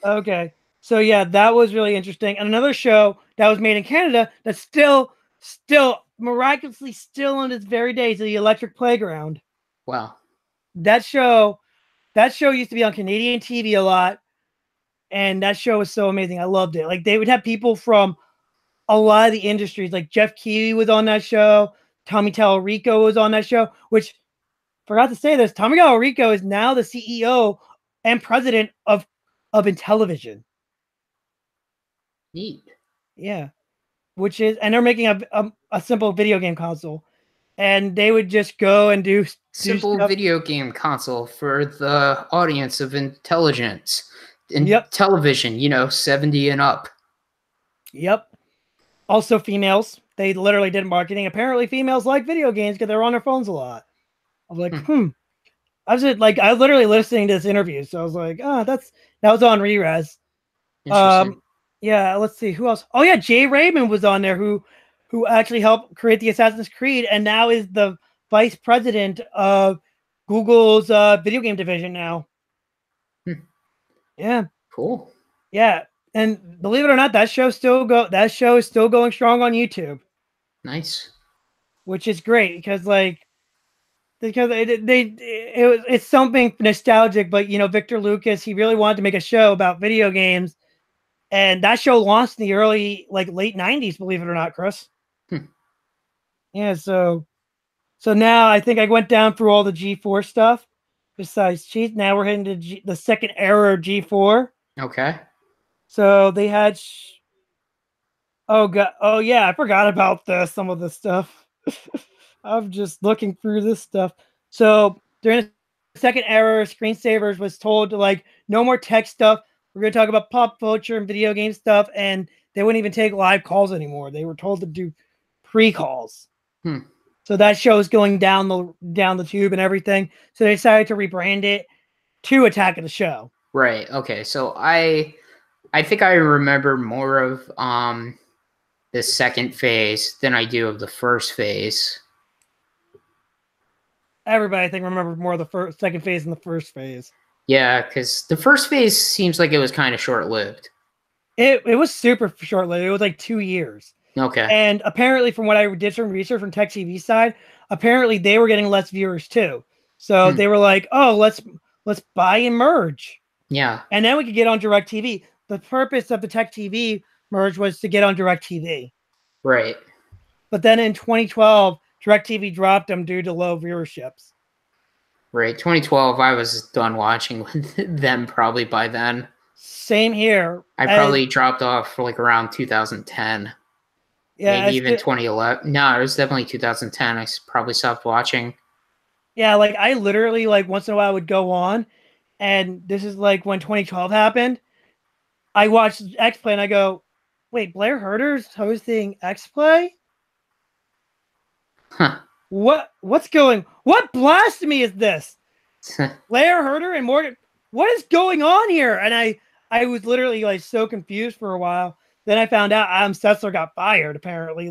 Okay. So yeah, that was really interesting. And another show that was made in Canada that's still miraculously still in its very days, the Electric Playground. Wow. That show used to be on Canadian TV a lot, and that show was so amazing. I loved it. Like they would have people from a lot of the industries, like Jeff Keighley was on that show, Tommy Tallarico was on that show, which forgot to say this. Tommy Tallarico is now the CEO and president of Intellivision. Neat. Yeah. Which is, and they're making a simple video game console, and they would just go and do simple video game console for the audience of intelligence and television, 70 and up. Yep. Also females. They literally did marketing. Apparently females like video games because they're on their phones a lot. I was like, I was just like, I was literally listening to this interview, so I was like, oh, that was on Re-Res. Yeah, let's see who else. Oh yeah, Jay Raymond was on there, who actually helped create the Assassin's Creed, and now is the vice president of Google's video game division now. Yeah, cool. Yeah, and believe it or not, that show is still going strong on YouTube. Nice, which is great because it's something nostalgic, but Victor Lucas, he really wanted to make a show about video games. And that show launched in the early, late 90s, believe it or not, Chris. Yeah, so now I think I went down through all the G4 stuff. Besides cheats, now we're heading to the second era of G4. Okay. So they had... Oh, yeah, I forgot about some of this stuff. I'm just looking through this stuff. So during the second era, Screensavers was told to, no more tech stuff. We're going to talk about pop culture and video game stuff, and they wouldn't even take live calls anymore. They were told to do pre-calls. So that show is going down the tube and everything. So they decided to rebrand it to Attack of the Show. Right. Okay. So I think I remember more of the second phase than I do of the first phase. Everybody, I think, remembers more of the second phase than the first phase. Yeah, because the first phase seems like it was kind of short-lived. It was super short-lived. It was like 2 years. Okay. And apparently, from what I did some research from Tech TV side, apparently they were getting less viewers too. So they were like, "Oh, let's buy and merge." Yeah. And then we could get on DirecTV. The purpose of the Tech TV merge was to get on DirecTV. Right. But then in 2012, DirecTV dropped them due to low viewerships. Right. 2012, I was done watching with them probably by then. Same here. I probably dropped off for around 2010. Yeah. Maybe even 2011. No, it was definitely 2010. I probably stopped watching. Yeah, I literally, once in a while would go on, and this is when 2012 happened. I watched X-Play, and I go, wait, Blair Herter's hosting X-Play? Huh. What blasphemy is this? Blair Herter and Morgan, what is going on here? And I was literally so confused for a while. Then I found out Adam Setzler got fired apparently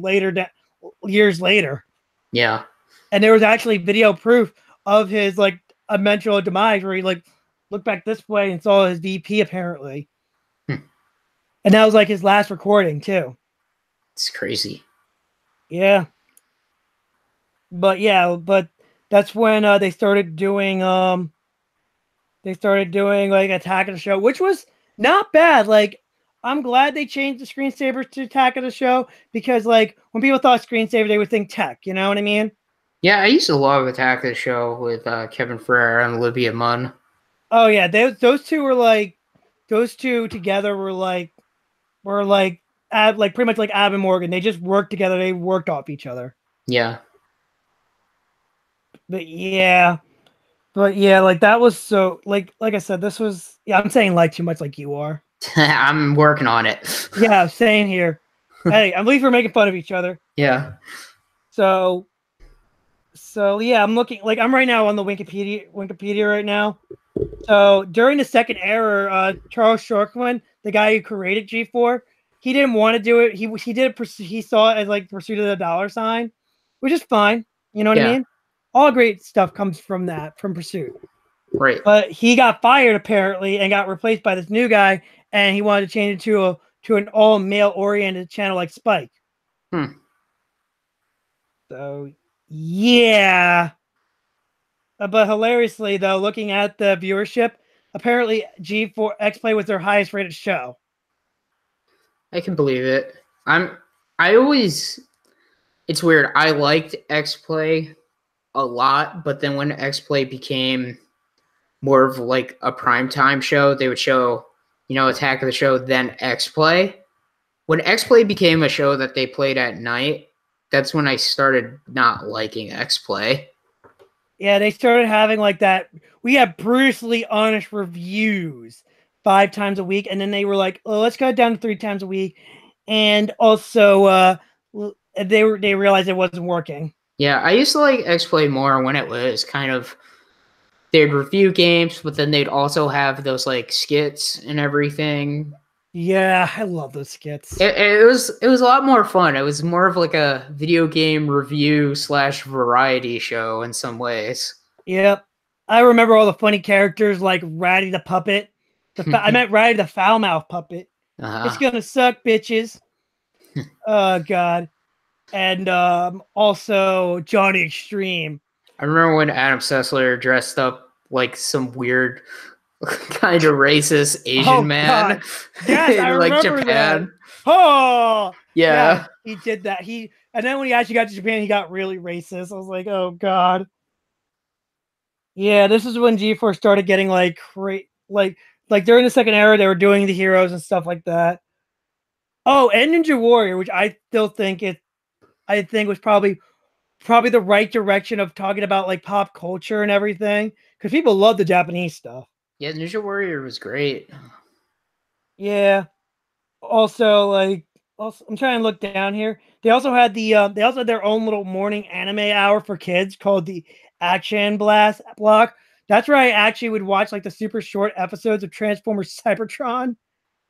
years later. Yeah. And there was actually video proof of his eventual demise where he looked back this way and saw his VP apparently. And that was his last recording too. It's crazy. Yeah. But that's when they started doing Attack of the Show, which was not bad. I'm glad they changed the Screensavers to Attack of the Show because when people thought Screensaver, they would think tech, you know what I mean? Yeah, I used to love Attack of the Show with Kevin Ferrer and Olivia Munn. Oh yeah, those two were like, those two together were like like pretty much like Ab and Morgan. They just worked together. They worked off each other. Yeah. But yeah, like that was so like I said, this was yeah. I'm saying like too much like you are. I'm working on it. Yeah, same here. Hey, I believe we're making fun of each other. Yeah. So yeah, I'm looking like I'm right now on the Wikipedia right now. So during the second era, Charles Schwartzman, the guy who created G4, he didn't want to do it. He did it. He saw it as like pursuit of the dollar sign, which is fine. You know what I Yeah. mean? All great stuff comes from that, from Pursuit. Right. But he got fired apparently and got replaced by this new guy, and he wanted to change it to an all male oriented channel like Spike. So yeah. But hilariously, though, looking at the viewership, apparently G4 X Play was their highest rated show. I can believe it. I always, it's weird. I liked X Play a lot, but then when X Play became more of like a primetime show, they would show, Attack of the Show, then X Play. When X Play became a show that they played at night, that's when I started not liking X Play. Yeah, they started having like that. We have brutally honest reviews 5 times a week, and then they were like, "Oh, let's go down to 3 times a week." And also, they realized it wasn't working. Yeah, I used to like X Play more when it was kind of, they'd review games, but then they'd also have those like skits and everything. Yeah, I love those skits. It was a lot more fun. It was more of like a video game review / variety show in some ways. Yep. I remember all the funny characters like Ratty the puppet. I meant Ratty the foul mouth puppet. It's gonna suck, bitches. Oh god. And also Johnny Extreme. I remember when Adam Sessler dressed up like some weird kind of racist Asian man. God. Yes, in I like remember Japan. that. Oh Yeah. he did that. And then when he actually got to Japan, he got really racist. I was like, oh god. Yeah, this is when G4 started getting like like during the second era, they were doing the heroes and stuff like that. Oh, and Ninja Warrior, which I still think was probably the right direction of talking about like pop culture and everything, because people love the Japanese stuff. Yeah, Ninja Warrior was great. Yeah. Also, I'm trying to look down here. They also had their own little morning anime hour for kids called the Action Blast Block. That's where I actually would watch like the super short episodes of Transformers Cybertron.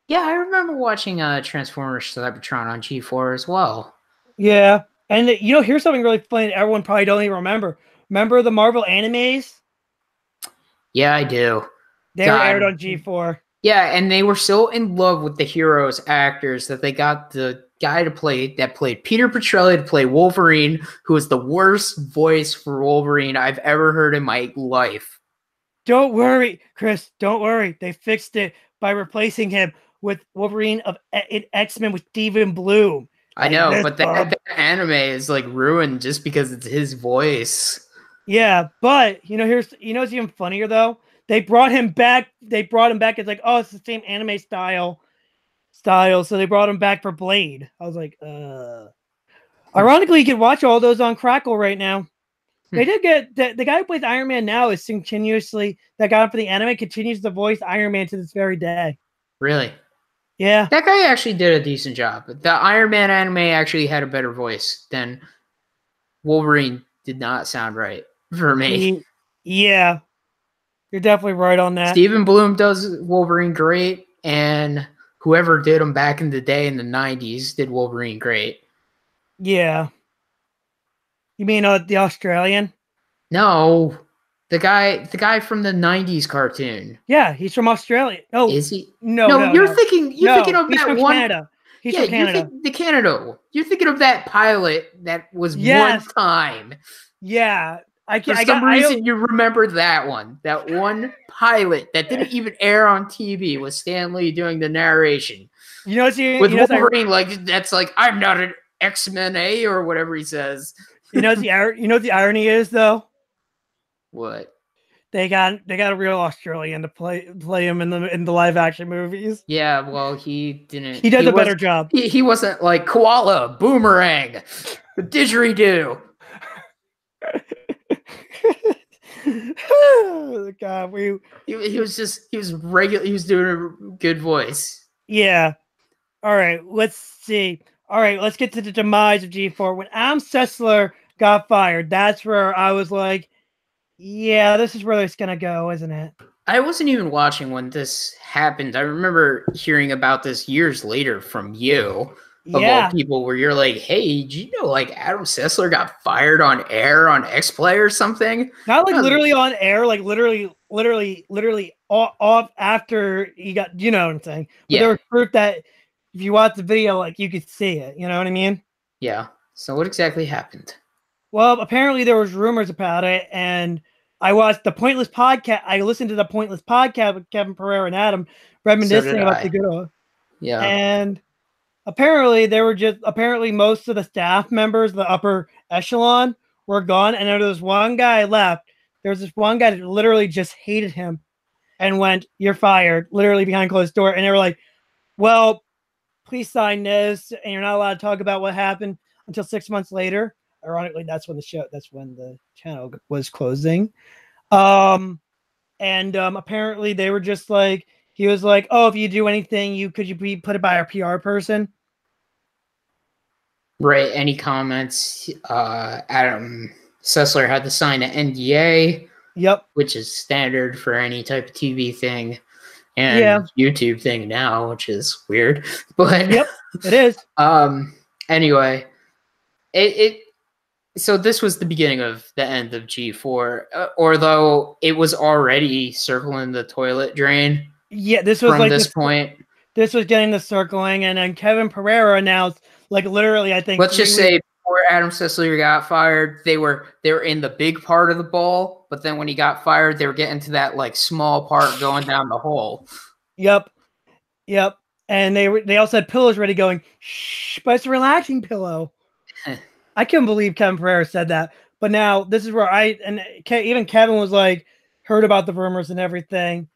Yeah, I remember watching Transformers Cybertron on G4 as well. Yeah. And here's something really funny that everyone probably don't even remember. Remember the Marvel animes? Yeah, I do. They were aired on G4. Yeah, and they were so in love with the heroes actors that they got the guy that played Peter Petrelli to play Wolverine, who is the worst voice for Wolverine I've ever heard in my life. Don't worry, Chris. Don't worry. They fixed it by replacing him with Wolverine in X-Men with Steven Bloom. I know, but that anime is like ruined just because it's his voice. Yeah, but what's even funnier though? They brought him back. It's like, oh, it's the same anime style. So they brought him back for Blade. I was like, Ironically, you can watch all those on Crackle right now. They did get the guy who plays Iron Man now is continuously, that guy for the anime continues to voice Iron Man to this very day. Really? Yeah. That guy actually did a decent job. The Iron Man anime actually had a better voice than Wolverine. Did not sound right for me. Yeah. You're definitely right on that. Steven Bloom does Wolverine great, and whoever did him back in the day in the 90s did Wolverine great. Yeah. You mean the Australian? No. The guy from the 90s cartoon. Yeah, he's from Australia. Oh, is he? No, you're thinking of he's that from one. Canada. He's from Canada. The Canada. You're thinking of that pilot that was one time. Yeah. For some reason, you remember that one. That one pilot that didn't even air on TV was Stan Lee doing the narration. With Wolverine, that's like, I'm not an X-Men, or whatever he says. The irony is though? What? they got a real Australian to play him in the live action movies. Yeah, well, he didn't. He does a better job. He wasn't like koala, boomerang, didgeridoo. God, he was regular. He was doing a good voice. Yeah. All right. Let's see. All right. Let's get to the demise of G4. When Adam Sessler got fired, that's where I was like, yeah, this is where it's gonna go, isn't it? I wasn't even watching when this happened. I remember hearing about this years later from you, of all people, where you're like, hey, did you know like Adam Sessler got fired on air on X-Play or something? Not like literally on air, like literally off after he got, you know what I'm saying? But there was proof that if you watch the video, like you could see it, you know what I mean? Yeah. So what exactly happened? Well, apparently there was rumors about it, and I watched the Pointless podcast. I listened to the Pointless podcast with Kevin Pereira and Adam reminiscing about the good old. Yeah. And apparently most of the staff members, the upper echelon, were gone, and there was one guy left. There was this one guy that literally just hated him and went, "You're fired," literally behind closed door. And they were like, well, please sign this, and you're not allowed to talk about what happened until 6 months later. Ironically, that's when the channel was closing. Apparently they were just like, he was like, oh, if you do anything, could you be put it by our PR person? Right. Any comments? Adam Sessler had to sign an NDA. Yep. Which is standard for any type of TV thing and YouTube thing now, which is weird. But yep, it is. Anyway, so this was the beginning of the end of G4, although it was already circling the toilet drain. Yeah, this was from like this point. This was getting the circling, and then Kevin Pereira announced, like literally, I think. Let's just say before Adam Sessler got fired, they were in the big part of the ball, but then when he got fired, they were getting to that like small part going down the hole. Yep. And they also had pillows ready, going, shh, but it's a relaxing pillow. I couldn't believe Kevin Pereira said that. But now this is where even Kevin was like, heard about the rumors and everything.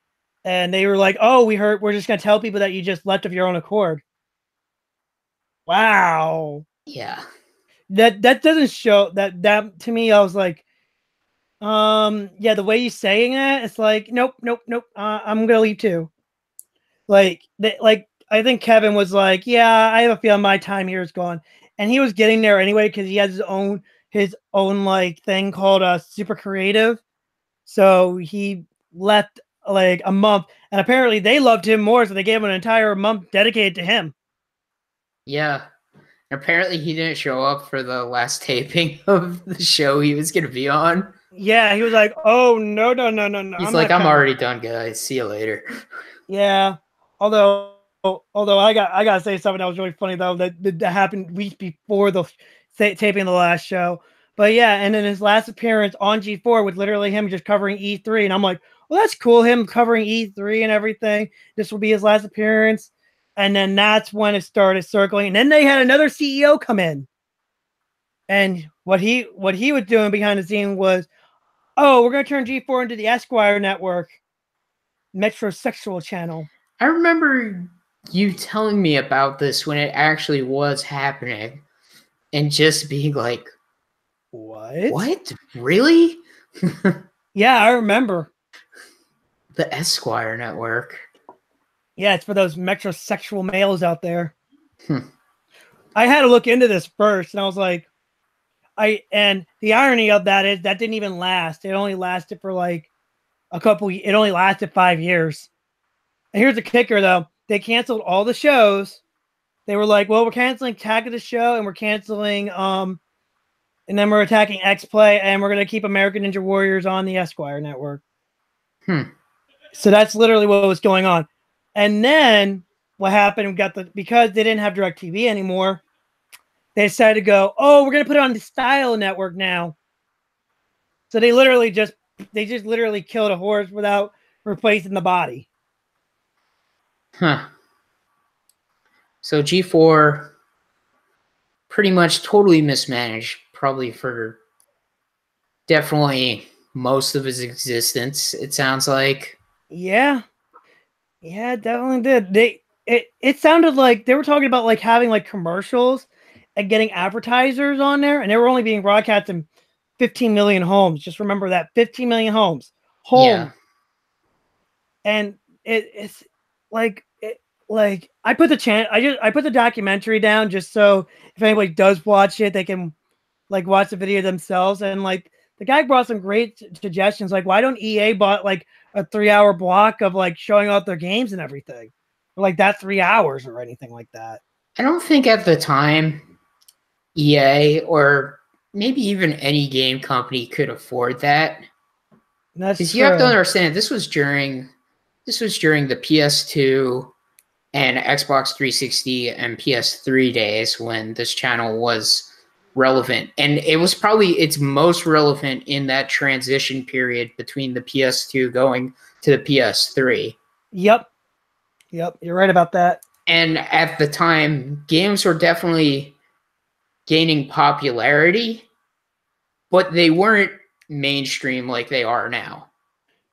And they were like, oh, we're just going to tell people that you just left of your own accord. Wow. Yeah. That doesn't show that to me. I was like, yeah, the way you're saying it, it's like, nope. I'm going to leave too. Like I think Kevin was like, yeah, I have a feeling my time here is gone. And he was getting there anyway, because he has his own like thing called Super Creative. So he left like a month, and apparently they loved him more, so they gave him an entire month dedicated to him. Yeah. Apparently he didn't show up for the last taping of the show he was going to be on. Yeah, he was like, oh, no. He's like, I'm already done, guys. See you later. Yeah. Although I got to say something that was really funny, though, that happened weeks before the taping of the last show. But yeah, and then his last appearance on G4 was literally him just covering E3. And I'm like, well, that's cool, him covering E3 and everything. This will be his last appearance. And then that's when it started circling. And then they had another CEO come in. And what he was doing behind the scene was, oh, we're going to turn G4 into the Esquire network, metrosexual channel. I remember you telling me about this when it actually was happening and just being like, What? Really? Yeah, I remember. The Esquire network. Yeah, it's for those metrosexual males out there. I had to look into this first, and I was like, and the irony of that is that didn't even last. It only lasted for like it only lasted 5 years. And here's the kicker, though. They canceled all the shows. They were like, well, we're canceling Attack of the Show, and we're canceling, and then we're attacking X-Play, and we're going to keep American Ninja Warriors on the Esquire network. So that's literally what was going on. And then what happened, because they didn't have DirecTV anymore, they decided to go, oh, we're going to put it on the Style network now. So they just literally killed a horse without replacing the body. So G4 pretty much totally mismanaged, probably for definitely most of his existence, it sounds like. Yeah. Yeah, it definitely did. It sounded like they were talking about like having like commercials and getting advertisers on there, and they were only being broadcast in 15 million homes. Just remember that 15 million homes. Yeah. And it's like like I put the documentary down just so if anybody does watch it, they can like watch the video themselves. And like the guy brought some great suggestions. Like, why don't EA bought like a 3-hour block of like showing off their games and everything, like that 3 hours or anything like that? I don't think at the time EA or maybe even any game company could afford that. That's Because true. you have to understand this was during the PS2 and Xbox 360 and PS3 days when this channel was relevant. And it was probably its most relevant in that transition period between the PS2 going to the PS3. Yep, you're right about that. And at the time, games were definitely gaining popularity, but they weren't mainstream like they are now.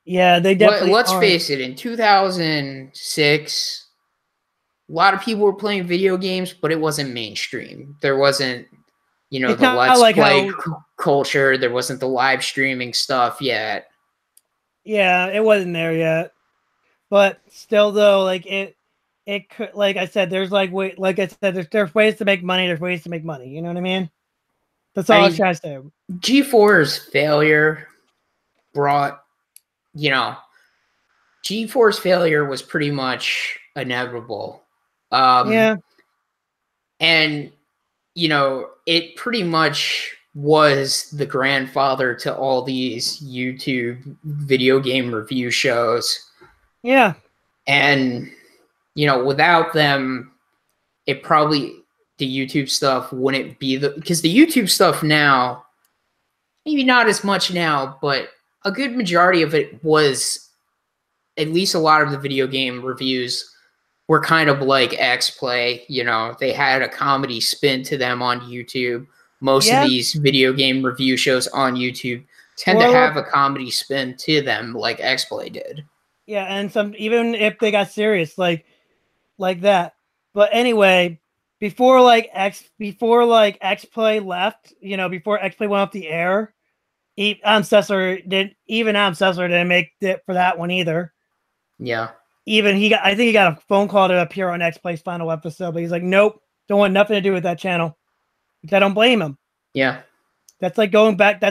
Yeah, they definitely Let's aren't. face it, in 2006, a lot of people were playing video games, but it wasn't mainstream. There wasn't, the let's like play culture. There wasn't the live streaming stuff yet. Yeah, it wasn't there yet. But still, though, like it could, like I said, there's like there's ways to make money. There's ways to make money. You know what I mean? That's all I was trying to say. G4's failure brought, G4's failure was pretty much inevitable. Yeah. And, it pretty much was the grandfather to all these YouTube video game review shows. Yeah. And, without them, it probably, the YouTube stuff wouldn't be because the YouTube stuff now, maybe not as much now, but a good majority of it was, at least a lot of the video game reviews were kind of like X-Play. They had a comedy spin to them on YouTube. Most of these video game review shows on YouTube tend to have a comedy spin to them like X-Play did. Yeah, and some, even if they got serious, like that. But anyway, before X-Play left, before X-Play went off the air, Adam Sessler didn't make it for that one either. Yeah. I think he got a phone call to appear on X-Play's final episode, but he's like, nope, don't want nothing to do with that channel. Which I don't blame him. Yeah. That's like coming back to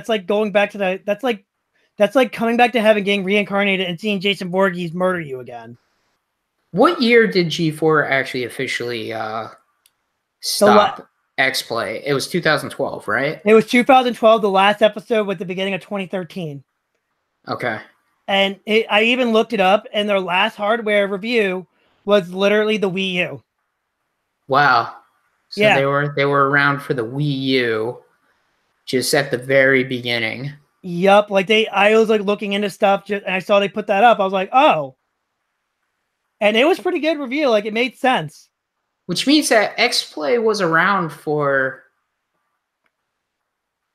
heaven, getting reincarnated and seeing Jason Voorhees murder you again. What year did G4 actually officially stop X-Play? It was 2012, right? It was 2012. The last episode was the beginning of 2013. Okay. And I even looked it up, and their last hardware review was literally the Wii U. Wow. So they were around for the Wii U, just at the very beginning. Yup. I was like looking into stuff, and I saw they put that up. I was like, oh. And it was pretty good review. Like, it made sense. Which means that X-Play was around for...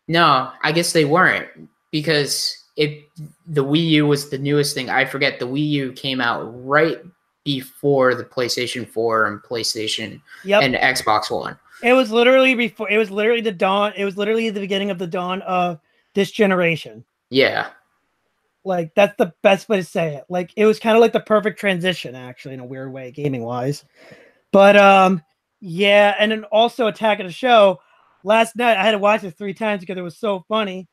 No, I guess they weren't. Because the Wii U was the newest thing. I forget, the Wii U came out right before the PlayStation 4 and PlayStation and Xbox One. It was literally before. It was literally the dawn. It was literally the beginning of the dawn of this generation. Yeah. Like, that's the best way to say it. Like, it was kind of like the perfect transition, actually, in a weird way, gaming wise. But yeah, and then also Attack of the Show. Last night I had to watch it 3 times because it was so funny.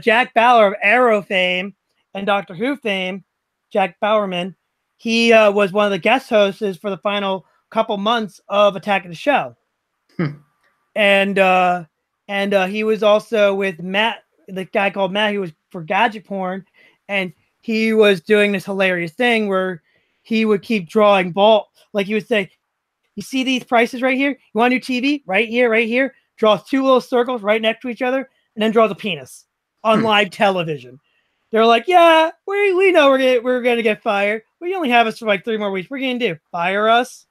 Jack Bauer of Arrow fame and Doctor Who fame, Jack Bowerman, he was one of the guest hosts for the final couple months of Attack of the Show. And he was also with Matt, the guy called Matt, who was for Gadget Porn, and he was doing this hilarious thing where he would keep drawing ball. Like, he would say, you see these prices right here? You want a new TV? Right here. Draws 2 little circles right next to each other, and then draws a penis on live television. They're like, yeah, we know we're gonna get fired. We only have us for like 3 more weeks. What are you gonna do? Fire us?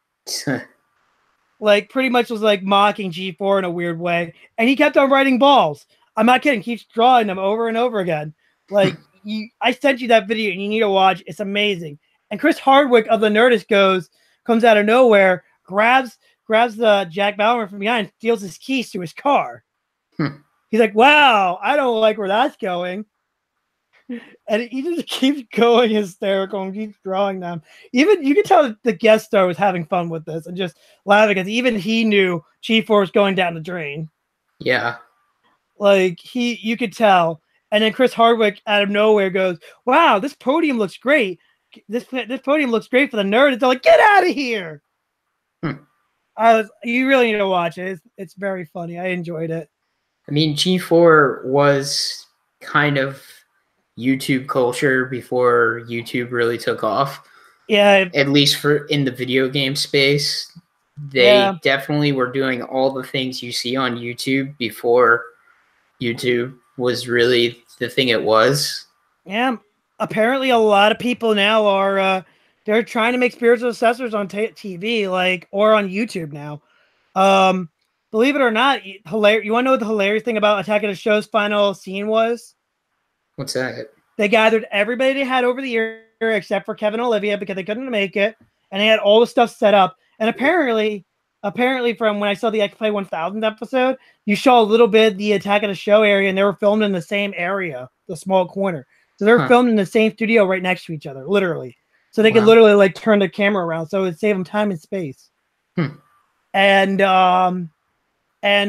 Like, pretty much was like mocking G4 in a weird way. And he kept on writing balls. I'm not kidding. Keeps drawing them over and over again. Like I sent you that video and you need to watch. It's amazing. And Chris Hardwick of the Nerdist comes out of nowhere, grabs the Jack Bauer from behind, steals his keys to his car. He's like, "Wow, I don't like where that's going." And he just keeps going hysterical and keeps drawing them. Even you can tell the guest star was having fun with this and just laughing because even he knew G4 was going down the drain. Yeah. Like you could tell. And then Chris Hardwick out of nowhere goes, "Wow, this podium looks great. This podium looks great for the nerd." It's like, "Get out of here!" You really need to watch it. It's very funny. I enjoyed it. I mean, G4 was kind of YouTube culture before YouTube really took off. Yeah. At least for in the video game space, they definitely were doing all the things you see on YouTube before YouTube was really the thing it was. Yeah. Apparently, a lot of people now are they're trying to make spiritual successors on TV, or on YouTube now. Believe it or not, hilarious. You want to know what the hilarious thing about Attack of the Show's final scene was? What's that? They gathered everybody they had over the year except for Kevin and Olivia because they couldn't make it, and they had all the stuff set up. And apparently, from when I saw the X Play 1000 episode, you saw a little bit the Attack of the Show area, and they were filmed in the same area, the small corner. So they're filmed in the same studio right next to each other, literally. So they could literally turn the camera around, so it would save them time and space. And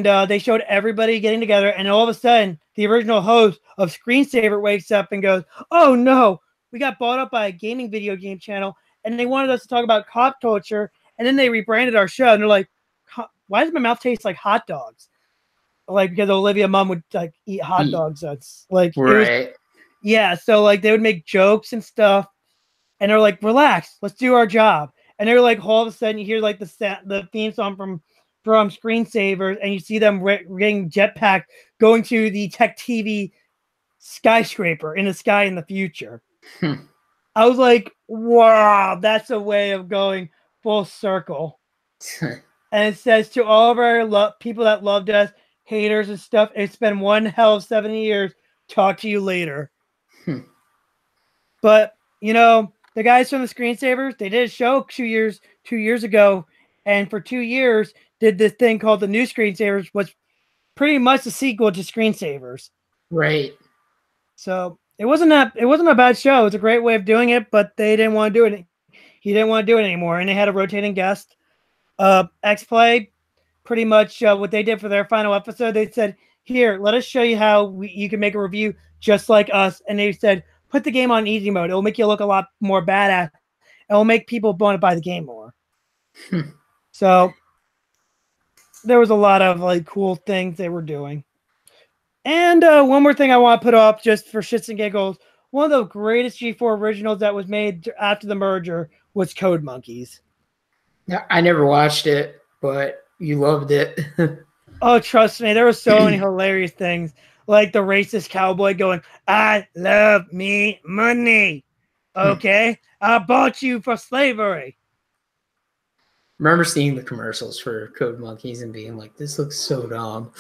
they showed everybody getting together, and all of a sudden, the original host of Screensaver wakes up and goes, "Oh no, we got bought up by a video game channel, and they wanted us to talk about cop culture, and then they rebranded our show." And they're like, "Why does my mouth taste like hot dogs?" Because Olivia Mum would eat hot dogs. That's right. So they would make jokes and stuff, and they're like, "Relax, let's do our job." And they're like, all of a sudden, you hear the theme song from Screensavers, and you see them getting jetpacked going to the Tech TV skyscraper in the sky in the future. I was like, wow, that's a way of going full circle. And it says, to all of our people that loved us, haters and stuff, it's been one hell of 70 years. Talk to you later. But, the guys from the Screensavers, they did a show 2 years ago, and for 2 years did this thing called the New Screensavers, which pretty much the sequel to Screensavers. Right. So it wasn't a bad show. It's a great way of doing it, but they didn't want to do it. He didn't want to do it anymore, and they had a rotating guest. X-Play, pretty much what they did for their final episode, they said, "Here, let us show you how you can make a review just like us." And they said, "Put the game on easy mode. It will make you look a lot more badass. It will make people want to buy the game more." So there was a lot of cool things they were doing. And one more thing I want to put up just for shits and giggles. One of the greatest G4 originals that was made after the merger was Code Monkeys. I never watched it, but you loved it. Oh, trust me, there were so many hilarious things. Like the racist cowboy going, "I love me money. Okay? I bought you for slavery." Remember seeing the commercials for Code Monkeys and being like, this looks so dumb.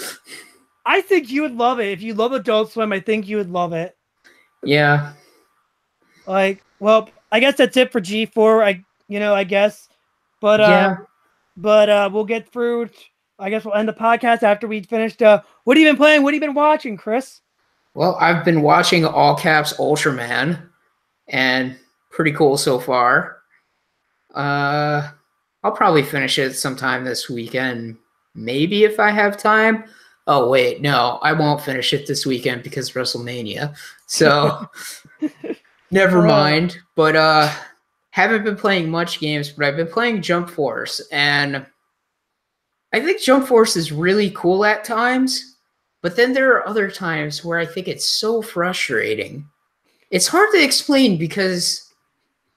I think you would love it. If you love Adult Swim, I think you would love it. Yeah. Well, I guess that's it for G4. I guess. But we'll get through. I guess we'll end the podcast after we finished. What have you been playing? What have you been watching, Chris? Well, I've been watching All Caps Ultraman, and pretty cool so far. I'll probably finish it sometime this weekend, maybe if I have time. Oh, wait, no, I won't finish it this weekend because WrestleMania. So, never mind. But haven't been playing much games, but I've been playing Jump Force, and I think Jump Force is really cool at times, but then there are other times where I think it's so frustrating. It's hard to explain because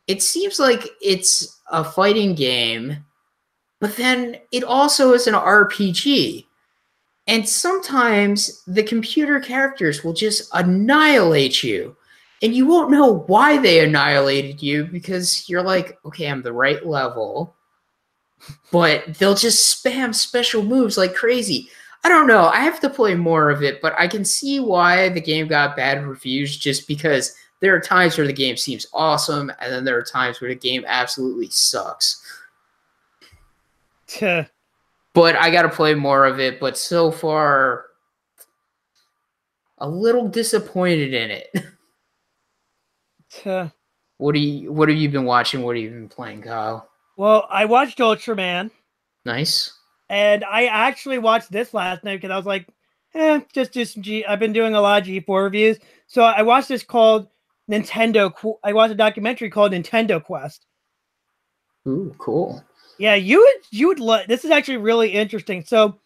it seems like it's a fighting game, but then it also is an RPG. And sometimes the computer characters will just annihilate you. And you won't know why they annihilated you because you're like, okay, I'm the right level. But they'll just spam special moves like crazy. I don't know. I have to play more of it, but I can see why the game got bad reviews just because there are times where the game seems awesome, and then there are times where the game absolutely sucks. But I got to play more of it, but so far, a little disappointed in it. What have you been watching? What have you been playing, Kyle? Well, I watched Ultraman. Nice. And I actually watched this last night because I was like, just do some I've been doing a lot of G4 reviews. So I watched this called Nintendo. I watched a documentary called Nintendo Quest. Ooh, cool. Yeah, you would this is actually really interesting. So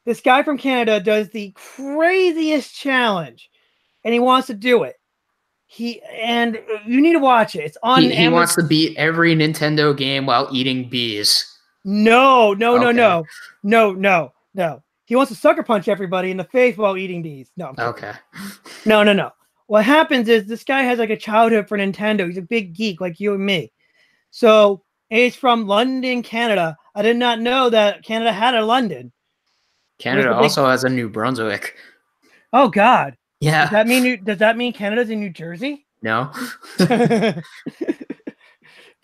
this guy from Canada does the craziest challenge, and he wants to do it. And you need to watch it. It's on. He wants to beat every Nintendo game while eating bees. No. He wants to sucker punch everybody in the face while eating bees. No. Okay. No. What happens is this guy has like a childhood for Nintendo. He's a big geek like you and me. So he's from London, Canada. I did not know that Canada had a London. Canada also has a New Brunswick. Oh God. Yeah. Does that mean Canada's in New Jersey? No.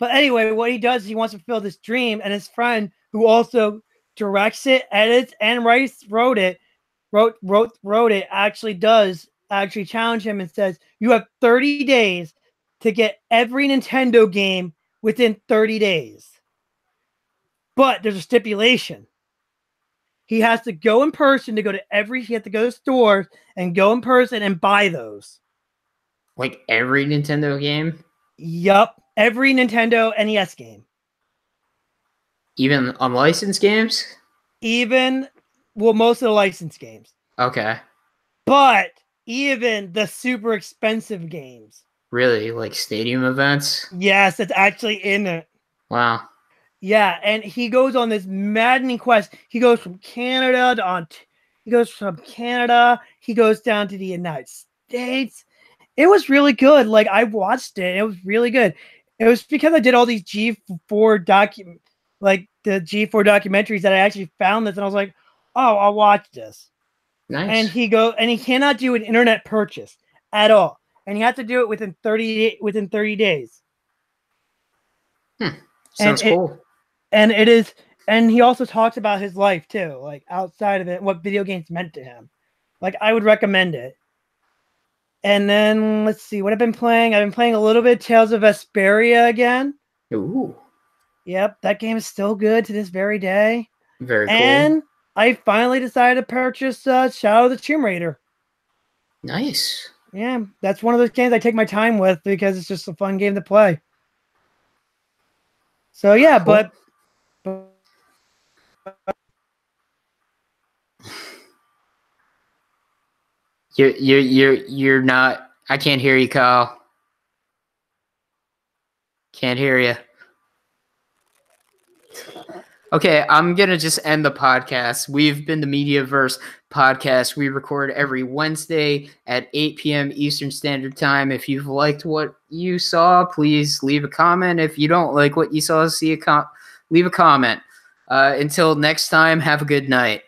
But anyway, what he does, he wants to fulfill this dream, and his friend, who also directs it, edits, and wrote it, actually challenge him and says, "You have 30 days to get every Nintendo game within 30 days." But there's a stipulation. He has to go in person he has to go to stores and go in person and buy those. Like every Nintendo game? Yup. Every Nintendo NES game. Even unlicensed games? Most of the licensed games. Okay. But even the super expensive games. Really? Like stadium events? Yes, it's actually in it. Wow. Yeah, and he goes on this maddening quest. He goes from Canada he goes down to the United States. It was really good. Like, I watched it. It was really good. It was because I did all these G4 documentaries that I actually found this, and I was like, oh, I'll watch this. Nice. And he cannot do an internet purchase at all. And he has to do it within 30 days. Sounds cool. And he also talks about his life too, like outside of it, what video games meant to him. Like, I would recommend it. And then let's see what I've been playing. I've been playing a little bit Tales of Vesperia again. Ooh. Yep, that game is still good to this very day. Very cool. And I finally decided to purchase Shadow of the Tomb Raider. Nice. Yeah, that's one of those games I take my time with because it's just a fun game to play. So yeah, cool. but You're not. I can't hear you, Kyle. Can't hear you. Okay, I'm gonna just end the podcast. We've been the Mediaverse podcast. We record every Wednesday at 8 p.m. Eastern Standard Time. If you've liked what you saw, please leave a comment. If you don't like what you saw, leave a comment. Until next time, have a good night.